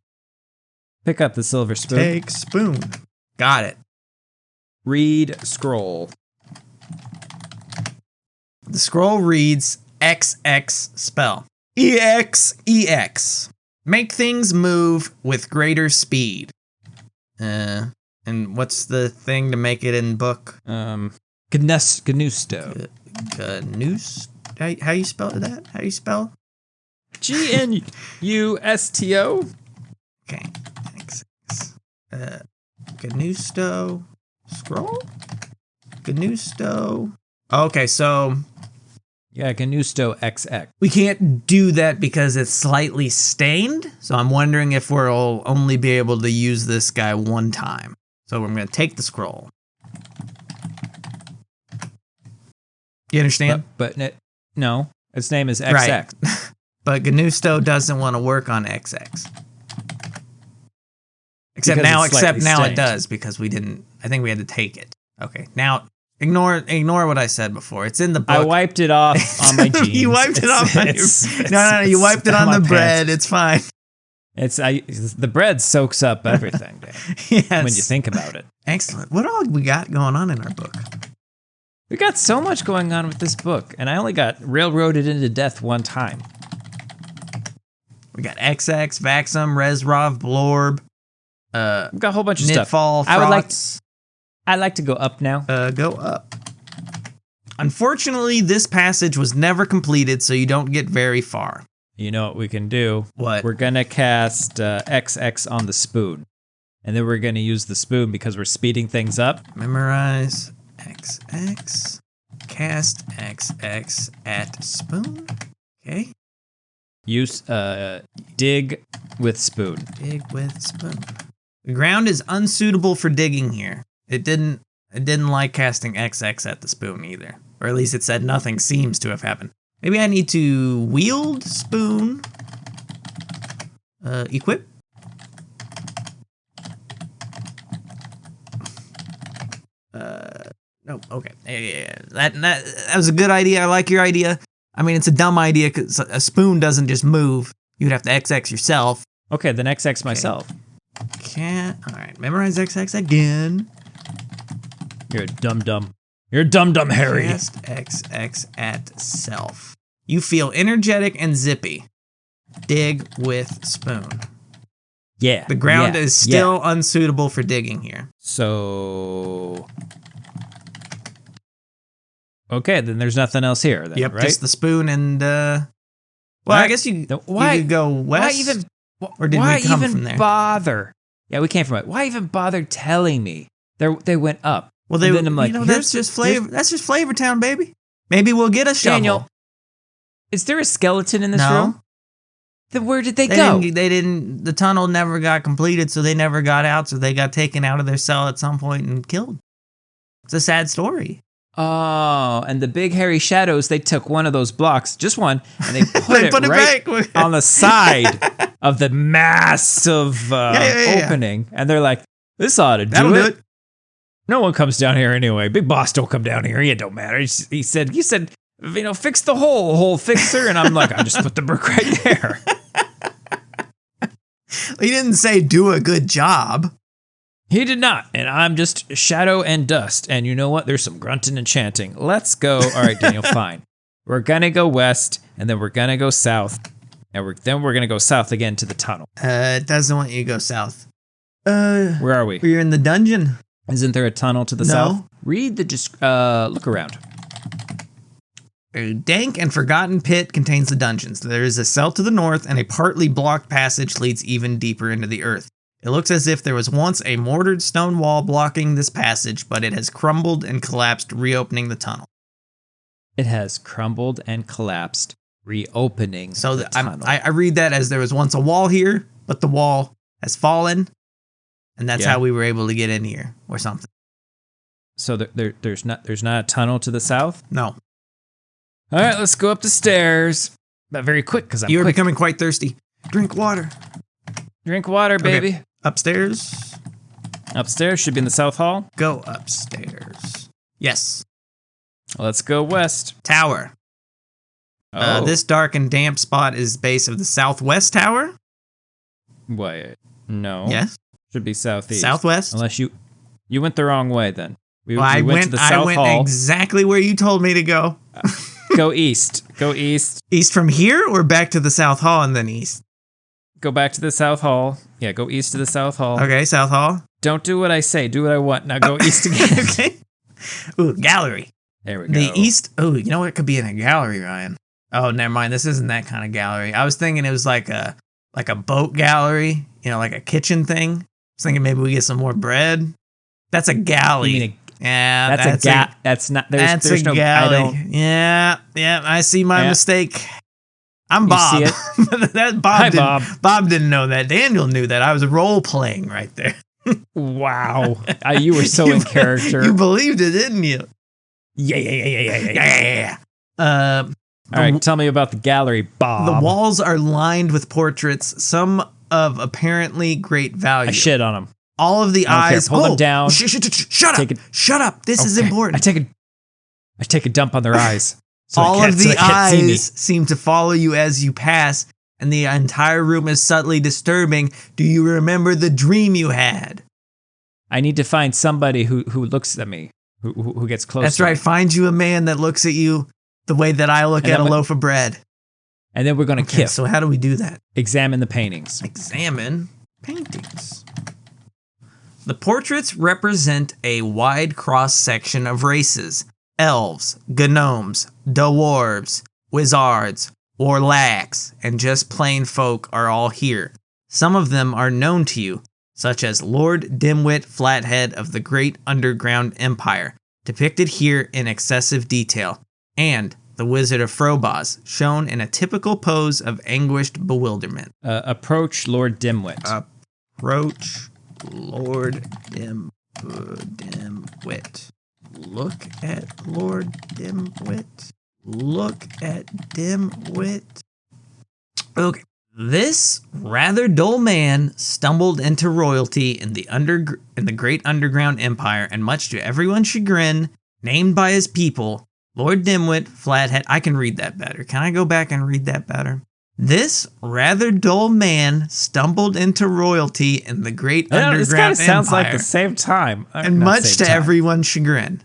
Pick up the silver spoon. Take spoon. Got it. Read scroll. The scroll reads XX spell. EX. Make things move with greater speed. And what's the thing to make it in book? Gnusto. Gnus? How you spell that? How you spell? Gnusto. Okay. Gnusto. Scroll? Gnusto. Okay, so Yeah, Gnusto XX. we can't do that because it's slightly stained. So I'm wondering if we'll only be able to use this guy one time. So we're going to take the scroll. You understand? But no, its name is XX. Right. But Gnusto doesn't want to work on XX. Except Because now it's slightly it stained. does because we didn't. I think we had to take it. Okay, now ignore what I said before. It's in the book. I wiped it off on my jeans. You wiped it off on your. No. You wiped it on my the pants. bread. It's fine. The bread soaks up everything, Dan, Yes. when you think about it. Excellent. What all we got going on in our book? We got so much going on with this book, and I only got railroaded into death one time. We got XX, Vaxum, Resrov, Blorb. We've got a whole bunch of stuff. Knitfall, I'd like to go up now. Go up. Unfortunately, this passage was never completed, so you don't get very far. You know what we can do? What? We're gonna cast XX on the spoon, and then we're gonna use the spoon because we're speeding things up. Memorize XX. Cast XX at spoon. Okay. Use dig with spoon. Dig with spoon. The ground is unsuitable for digging here. It didn't like casting XX at the spoon either. Or at least it said nothing seems to have happened. Maybe I need to wield spoon. Equip. No, okay. Yeah. That was a good idea. I like your idea. I mean, it's a dumb idea because a spoon doesn't just move. You'd have to XX yourself. Okay, then XX myself. All right, memorize XX again. You're a dum-dum. You're a dum-dum, Harry. Cast XX at self. You feel energetic and zippy. Dig with spoon. Yeah. The ground yeah, is still unsuitable for digging here. So... Okay, then there's nothing else here, then, Yep, right? just the spoon and, well, Right. I guess you could go west. Or did we come from there? Bother? Yeah, we came from it. Why even bother telling me? They went up. Well, And then I'm like, that's just flavor. That's just Flavor Town, baby. Maybe we'll get a shovel. Daniel, is there a skeleton in this No. room? Then where did they go? They didn't. The tunnel never got completed, so they never got out. So they got taken out of their cell at some point and killed. It's a sad story. Oh, and the big hairy shadows, they took one of those blocks, just one, and they put it right back. on the side of the massive opening. And they're like, this ought to That'll do it. No one comes down here anyway. Big boss don't come down here. It don't matter. He said, fix the hole fixer. And I'm like, I just put the brick right there. He didn't say do a good job. He did not, and I'm just shadow and dust. And you know what? There's some grunting and chanting. Let's go. All right, Daniel, fine. We're gonna go west, and then we're gonna go south, and then we're gonna go south again to the tunnel. It doesn't want you to go south. Where are we? We're in the dungeon. Isn't there a tunnel to the No. south? Read the look around. A dank and forgotten pit contains the dungeons. There is a cell to the north, and a partly blocked passage leads even deeper into the earth. It looks as if there was once a mortared stone wall blocking this passage, but it has crumbled and collapsed, reopening the tunnel. It has crumbled and collapsed, reopening So the tunnel. I read that as there was once a wall here, but the wall has fallen, and that's Yeah. how we were able to get in here, or something. So there's not a tunnel to the south. No. All right, let's go up the stairs. But very quick, because I'm You're quick. becoming quite thirsty. Drink water. Drink water, baby. Okay. Upstairs. Upstairs should be in the south hall. Go upstairs. Yes. Let's go west. Tower. Oh, This dark and damp spot is base of the southwest tower. wait, no. Yes. Should be southeast. Southwest. Unless you went the wrong way then. We I went to the south hall. exactly where you told me to go. Go east. Go east. East from here or back to the south hall and then east? Go back to the south hall. Yeah, go east to the south hall. Okay, south hall. Don't do what I say. Do what I want. Now go east again. Okay. Ooh, gallery. There we go. The east. Oh, you know what could be in a gallery, Ryan? Oh, never mind. This isn't that kind of gallery. I was thinking it was like a boat gallery, like a kitchen thing. I was thinking maybe we get some more bread. That's a galley. You mean Yeah, that's a That's not. That's There's a no. galley. I don't. Yeah, I see my Yeah. mistake. I'm You Bob. see that Bob Hi, didn't, Bob. Bob didn't know that. Daniel knew that. I was role playing right there. Wow. You were so in character. You believed it, didn't you? Yeah. Uh, All right, tell me about the gallery, Bob. the walls are lined with portraits, some of apparently great value. I shit on him. All of the I don't care. eyes. Pull them down. Shut Take up! it- Shut up! This is Okay. important. I take a dump on their eyes. So All of so the they can't see me. eyes seem to follow you as you pass, and the entire room is subtly disturbing. Do you remember the dream you had? I need to find somebody who looks at me, who gets close. That's to right. me. Find you a man that looks at you the way that I look And at a I'm- loaf of bread. And then we're gonna Okay, kiss. so how do we do that? Examine the paintings. Examine paintings. The portraits represent a wide cross-section of races. Elves, gnomes, dwarves, wizards, warlocks, and just plain folk are all here. Some of them are known to you, such as Lord Dimwit Flathead of the Great Underground Empire, depicted here in excessive detail, and the Wizard of Frobos, shown in a typical pose of anguished bewilderment. Approach Lord Dimwit. Approach Lord Dimwit. Look at Lord Dimwit. Look at Dimwit. Okay. This rather dull man stumbled into royalty in the great underground empire, and much to everyone's chagrin, named by his people, Lord Dimwit Flathead. I can read that better. Can I go back and read that better? This rather dull man stumbled into royalty in the great This kind underground of sounds empire, like the same time. and Not much same to time. everyone's chagrin.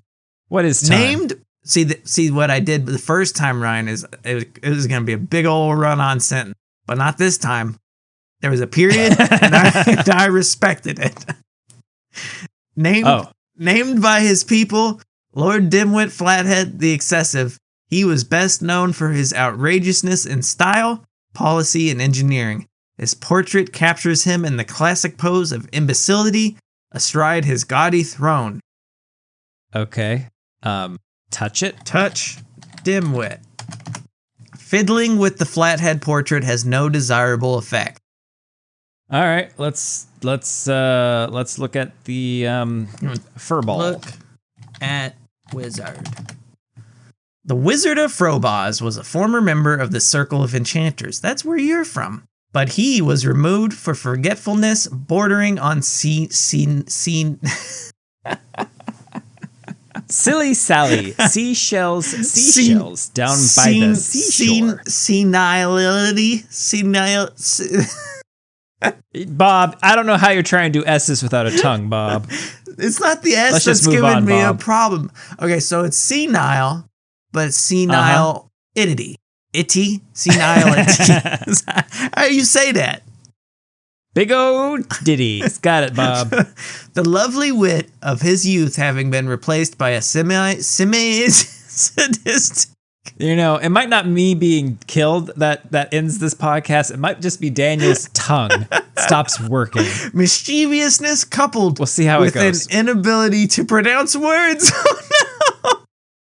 What is time? Named. See what I did the first time, Ryan, is it was going to be a big old run-on sentence, but not this time. There was a period, and I respected it. Named by his people, Lord Dimwit Flathead the Excessive. He was best known for his outrageousness in style, policy, and engineering. His portrait captures him in the classic pose of imbecility astride his gaudy throne. Okay. Touch it. Touch Dimwit. Fiddling with the Flathead portrait has no desirable effect. All right. Let's look at the furball. Look at Wizard. The Wizard of Frobos was a former member of the Circle of Enchanters. That's where you're from. But he was removed for forgetfulness bordering on Silly Sally, seashells down by the seashore. senility. Bob, I don't know how you're trying to do S's without a tongue, Bob. It's not the S Let's that's just move giving on, me Bob. a problem. Okay, so it's senile, but it's senile itty. Itty? Senile itty. How do you say that? Big old ditties. Got it, Bob. The lovely wit of his youth having been replaced by a sadistic. You know, it might not me being killed that ends this podcast. It might just be Daniel's tongue stops working. Mischievousness coupled We'll see how it with goes. an inability to pronounce words. Oh,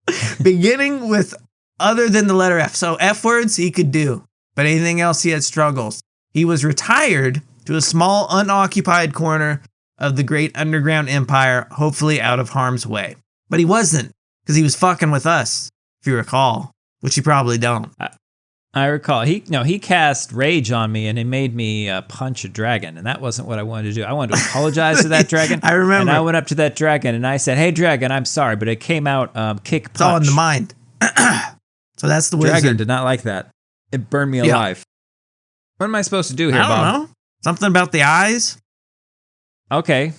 no. Beginning with other than the letter F. So F words he could do, but anything else he had struggles. He was retired to a small unoccupied corner of the great underground empire, hopefully out of harm's way. But he wasn't, because he was fucking with us, if you recall, which you probably don't. I recall. He cast rage on me and he made me punch a dragon, and that wasn't what I wanted to do. I wanted to apologize to that dragon. I remember. And I went up to that dragon and I said, "Hey, dragon, I'm sorry," but it came out kick punch. It's all in the mind. So that's the Dragon wizard. did not like that. It burned me Yeah. alive. What am I supposed to do here, I don't Bob? know. Something about the eyes? Okay,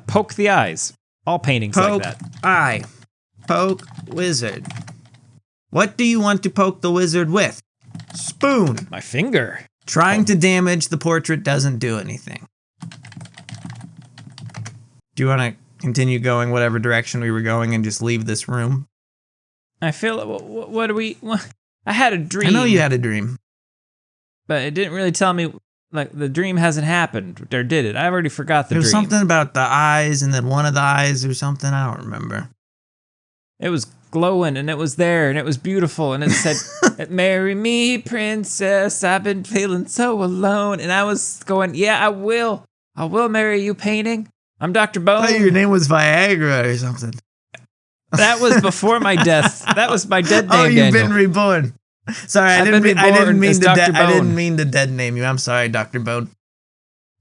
poke the eyes. All paintings Poke like that. eye. Poke wizard. What do you want to poke the wizard with? Spoon. My finger. Trying to damage the portrait doesn't do anything. Do you want to continue going whatever direction we were going and just leave this room? I feel. What do we? I had a dream. I know you had a dream. but it didn't really tell me. Like the dream hasn't happened, or did it? I already forgot the There was dream. something about the eyes and then one of the eyes or something. I don't remember. It was glowing and it was there and it was beautiful and it said, "Marry me, princess. I've been feeling so alone." And I was going, "Yeah, I will. I will marry you, painting. I'm Dr. I Bone." thought your name was Viagra or something. That was before my death. That was my dead name, Oh, you've Daniel. been reborn. Sorry, I I've didn't been mean, I didn't reborn mean as to Dr. I didn't Bone. mean to dead name you. I'm sorry, Dr. Bone.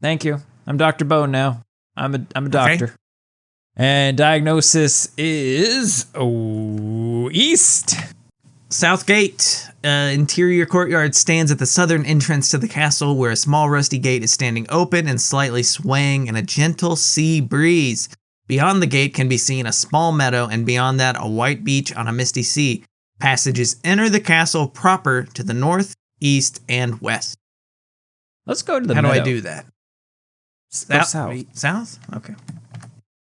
Thank you. I'm Dr. Bone now. I'm a doctor. And diagnosis is east. South Gate, interior courtyard stands at the southern entrance to the castle, where a small rusty gate is standing open and slightly swaying in a gentle sea breeze. Beyond the gate can be seen a small meadow, and beyond that a white beach on a misty sea. Passages enter the castle proper to the north, east, and west. Let's go to the How meadow. do I do that? Go south. South? Okay.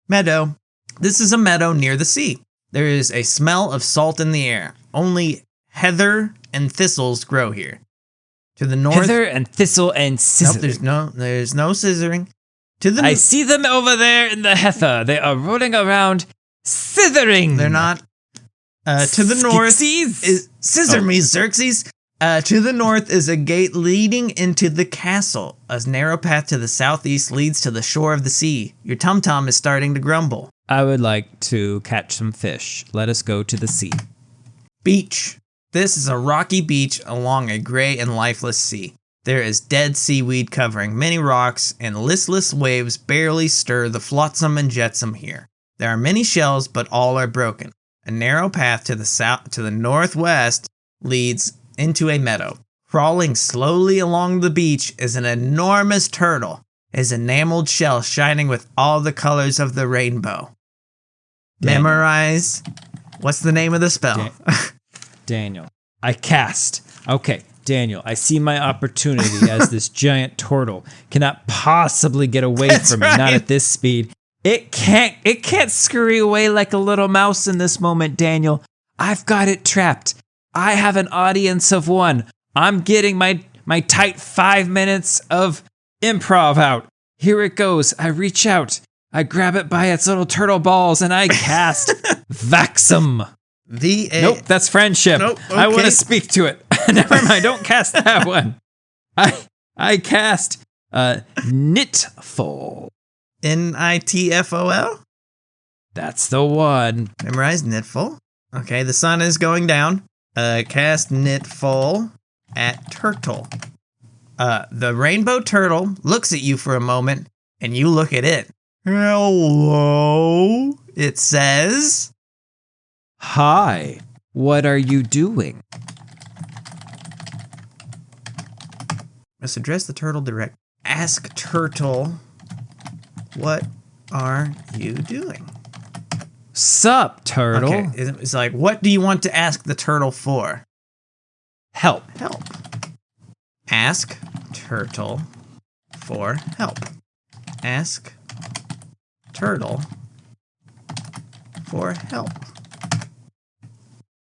Meadow. This is a meadow near the sea. There is a smell of salt in the air. Only heather and thistles grow here. To the north, Heather and thistle and nope, scissor. there's no scissoring. To the I see them over there in the heather. They are rolling around, sithering. they're not. To the north Skeksis. is scissor me, Xerxes. To the north is a gate leading into the castle. A narrow path to the southeast leads to the shore of the sea. Your tum-tum is starting to grumble. I would like to catch some fish. Let us go to the sea. Beach. This is a rocky beach along a gray and lifeless sea. There is dead seaweed covering many rocks, and listless waves barely stir the flotsam and jetsam here. There are many shells, but all are broken. A narrow path to the northwest leads into a meadow. Crawling slowly along the beach is an enormous turtle, his enameled shell shining with all the colors of the rainbow. Daniel. Memorize. What's the name of the spell? Daniel. I cast. Okay, Daniel, I see my opportunity as this giant turtle cannot possibly get away That's from me, not right. at this speed. It can't scurry away like a little mouse in this moment, Daniel. I've got it trapped. I have an audience of one. I'm getting my tight 5 minutes of improv out. Here it goes. I reach out. I grab it by its little turtle balls and I cast Vaxum. Nope, that's friendship. Nope, I want okay. to speak to it. Never mind, don't cast that one. I cast Knitful. Nitfol? That's the one. Memorize Knitful. Okay, the sun is going down. Cast Knitful at Turtle. The rainbow turtle looks at you for a moment, and you look at it. Hello, it says. Hi, what are you doing? Must address the turtle direct. Ask turtle, what are you doing? Sup, turtle? Okay, it's like, what do you want to ask the turtle for? Help. Help. Ask turtle for help. Ask turtle for help.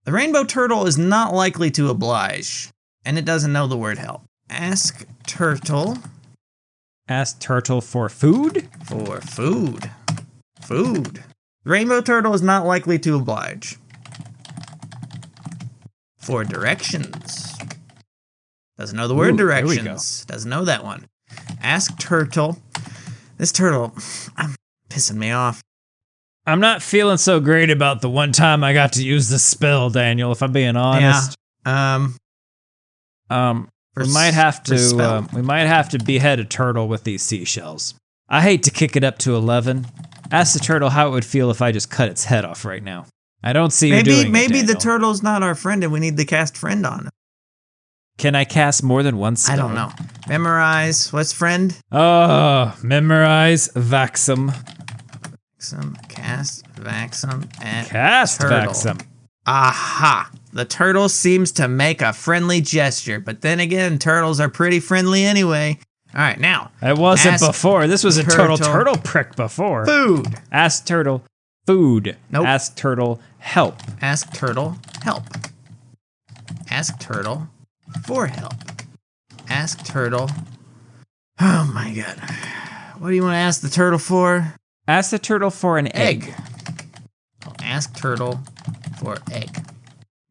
The rainbow turtle is not likely to oblige, and it doesn't know the word help. Ask turtle. Ask turtle for food? For food. Food. The rainbow turtle is not likely to oblige. For directions. Doesn't know the word directions. Doesn't know that one. Ask turtle. This turtle, I'm pissing me off. I'm not feeling so great about the one time I got to use the spell, Daniel, if I'm being honest. Yeah. We might have to behead a turtle with these seashells. I hate to kick it up to 11. Ask the turtle how it would feel if I just cut its head off right now. I don't see you doing it, Maybe the Daniel. turtle's not our friend and we need to cast friend on him. Can I cast more than one spell? I don't know. Memorize. What's friend? Oh, memorize Vaxum. Cast Vaxum at Cast turtle. Vaxum. Aha! The turtle seems to make a friendly gesture, but then again, turtles are pretty friendly anyway. All right, now. It wasn't ask before. This was a total turtle prick before. Food. Ask turtle food. Nope. Ask turtle help. Ask turtle help. Ask turtle for help. Ask turtle. Oh my god. What do you want to ask the turtle for? Ask the turtle for an egg. Ask turtle for egg.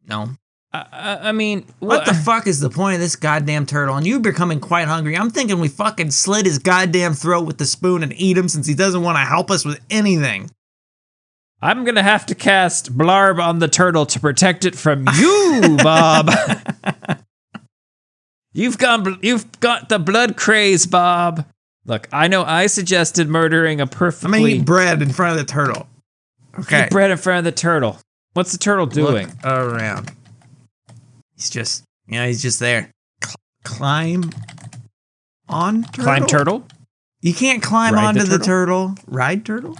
No. I mean, What the fuck is the point of this goddamn turtle? And you becoming quite hungry. I'm thinking we fucking slit his goddamn throat with the spoon and eat him since he doesn't want to help us with anything. I'm gonna have to cast Blarb on the turtle to protect it from you, Bob. You've got the blood craze, Bob. Look, I know I suggested murdering a perfectly... I'm gonna eat bread in front of the turtle. Okay. Eat bread in front of the turtle. What's the turtle doing? Look around. He's just there. Climb on turtle? Climb turtle? You can't climb Ride onto the the turtle. Ride turtle?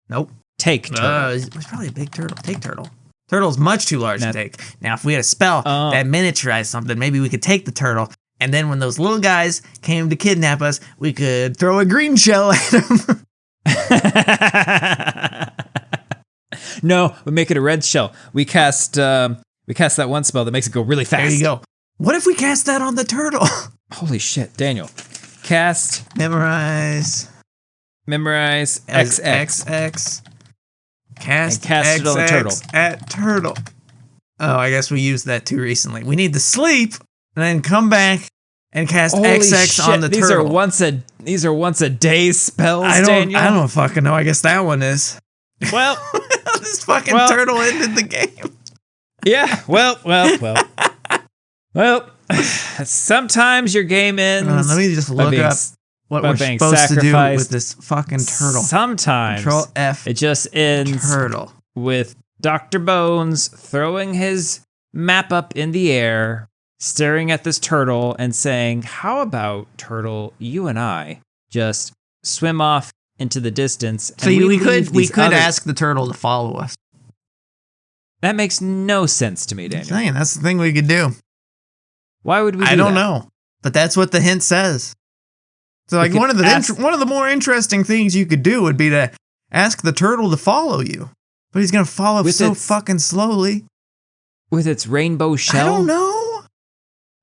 Nope. Take turtle. It's probably a big turtle. Take turtle. Turtle's much too large to take. Now, if we had a spell that miniaturized something, maybe we could take the turtle, and then when those little guys came to kidnap us, we could throw a green shell at them. No, we make it a red shell. We cast that one spell that makes it go really fast. There you go. What if we cast that on the turtle? Holy shit, Daniel. Cast. Memorize XX. Cast it on the turtle. At turtle. Oh, I guess we used that too recently. We need to sleep and then come back and cast Holy XX shit, on the these turtle. These are once a day spells, Daniel. I don't fucking know. I guess that one is. Well, this fucking turtle ended the game. Yeah. Well. Sometimes your game ends. Let me just look up what we're supposed to do with this fucking turtle. Sometimes Control F. it just ends Turtle. with Dr. Bones throwing his map up in the air, staring at this turtle and saying, "How about, turtle, you and I just swim off into the distance?" So we could ask the turtle to follow us. That makes no sense to me, Daniel. I'm saying, that's the thing we could do. Why would we do that? I don't know, but that's what the hint says. So like one of the more interesting things you could do would be to ask the turtle to follow you. But he's going to follow fucking slowly. With its rainbow shell? I don't know.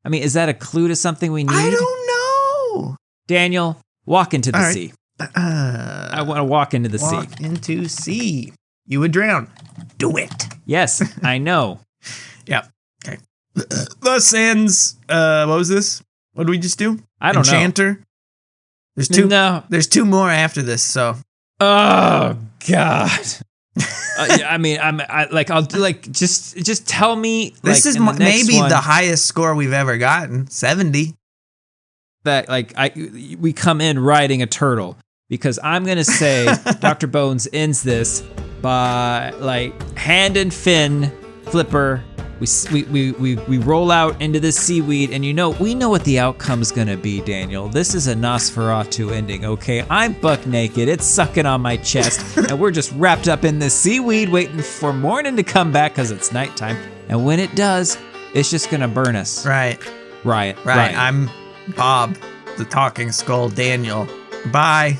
I mean, is that a clue to something we need? I don't know. Daniel, walk into the sea. I want to walk into the sea. Walk into sea. You would drown. Do it. Yes, I know. Yeah. Okay. Thus ends, what was this? What did we just do? I don't know. Enchanter? There's two. No. There's two more after this, so. Oh, God. Yeah, I mean, I'll do just tell me. This is maybe the highest score we've ever gotten, 70. That we come in riding a turtle, because I'm gonna say Dr. Bones ends this by hand and fin flipper We roll out into the seaweed, and we know what the outcome's gonna be, Daniel. This is a Nosferatu ending, okay? I'm buck naked, it's sucking on my chest, and we're just wrapped up in this seaweed waiting for morning to come back because it's nighttime. And when it does, it's just gonna burn us. Right. Riot. I'm Bob, the talking skull Daniel. Bye.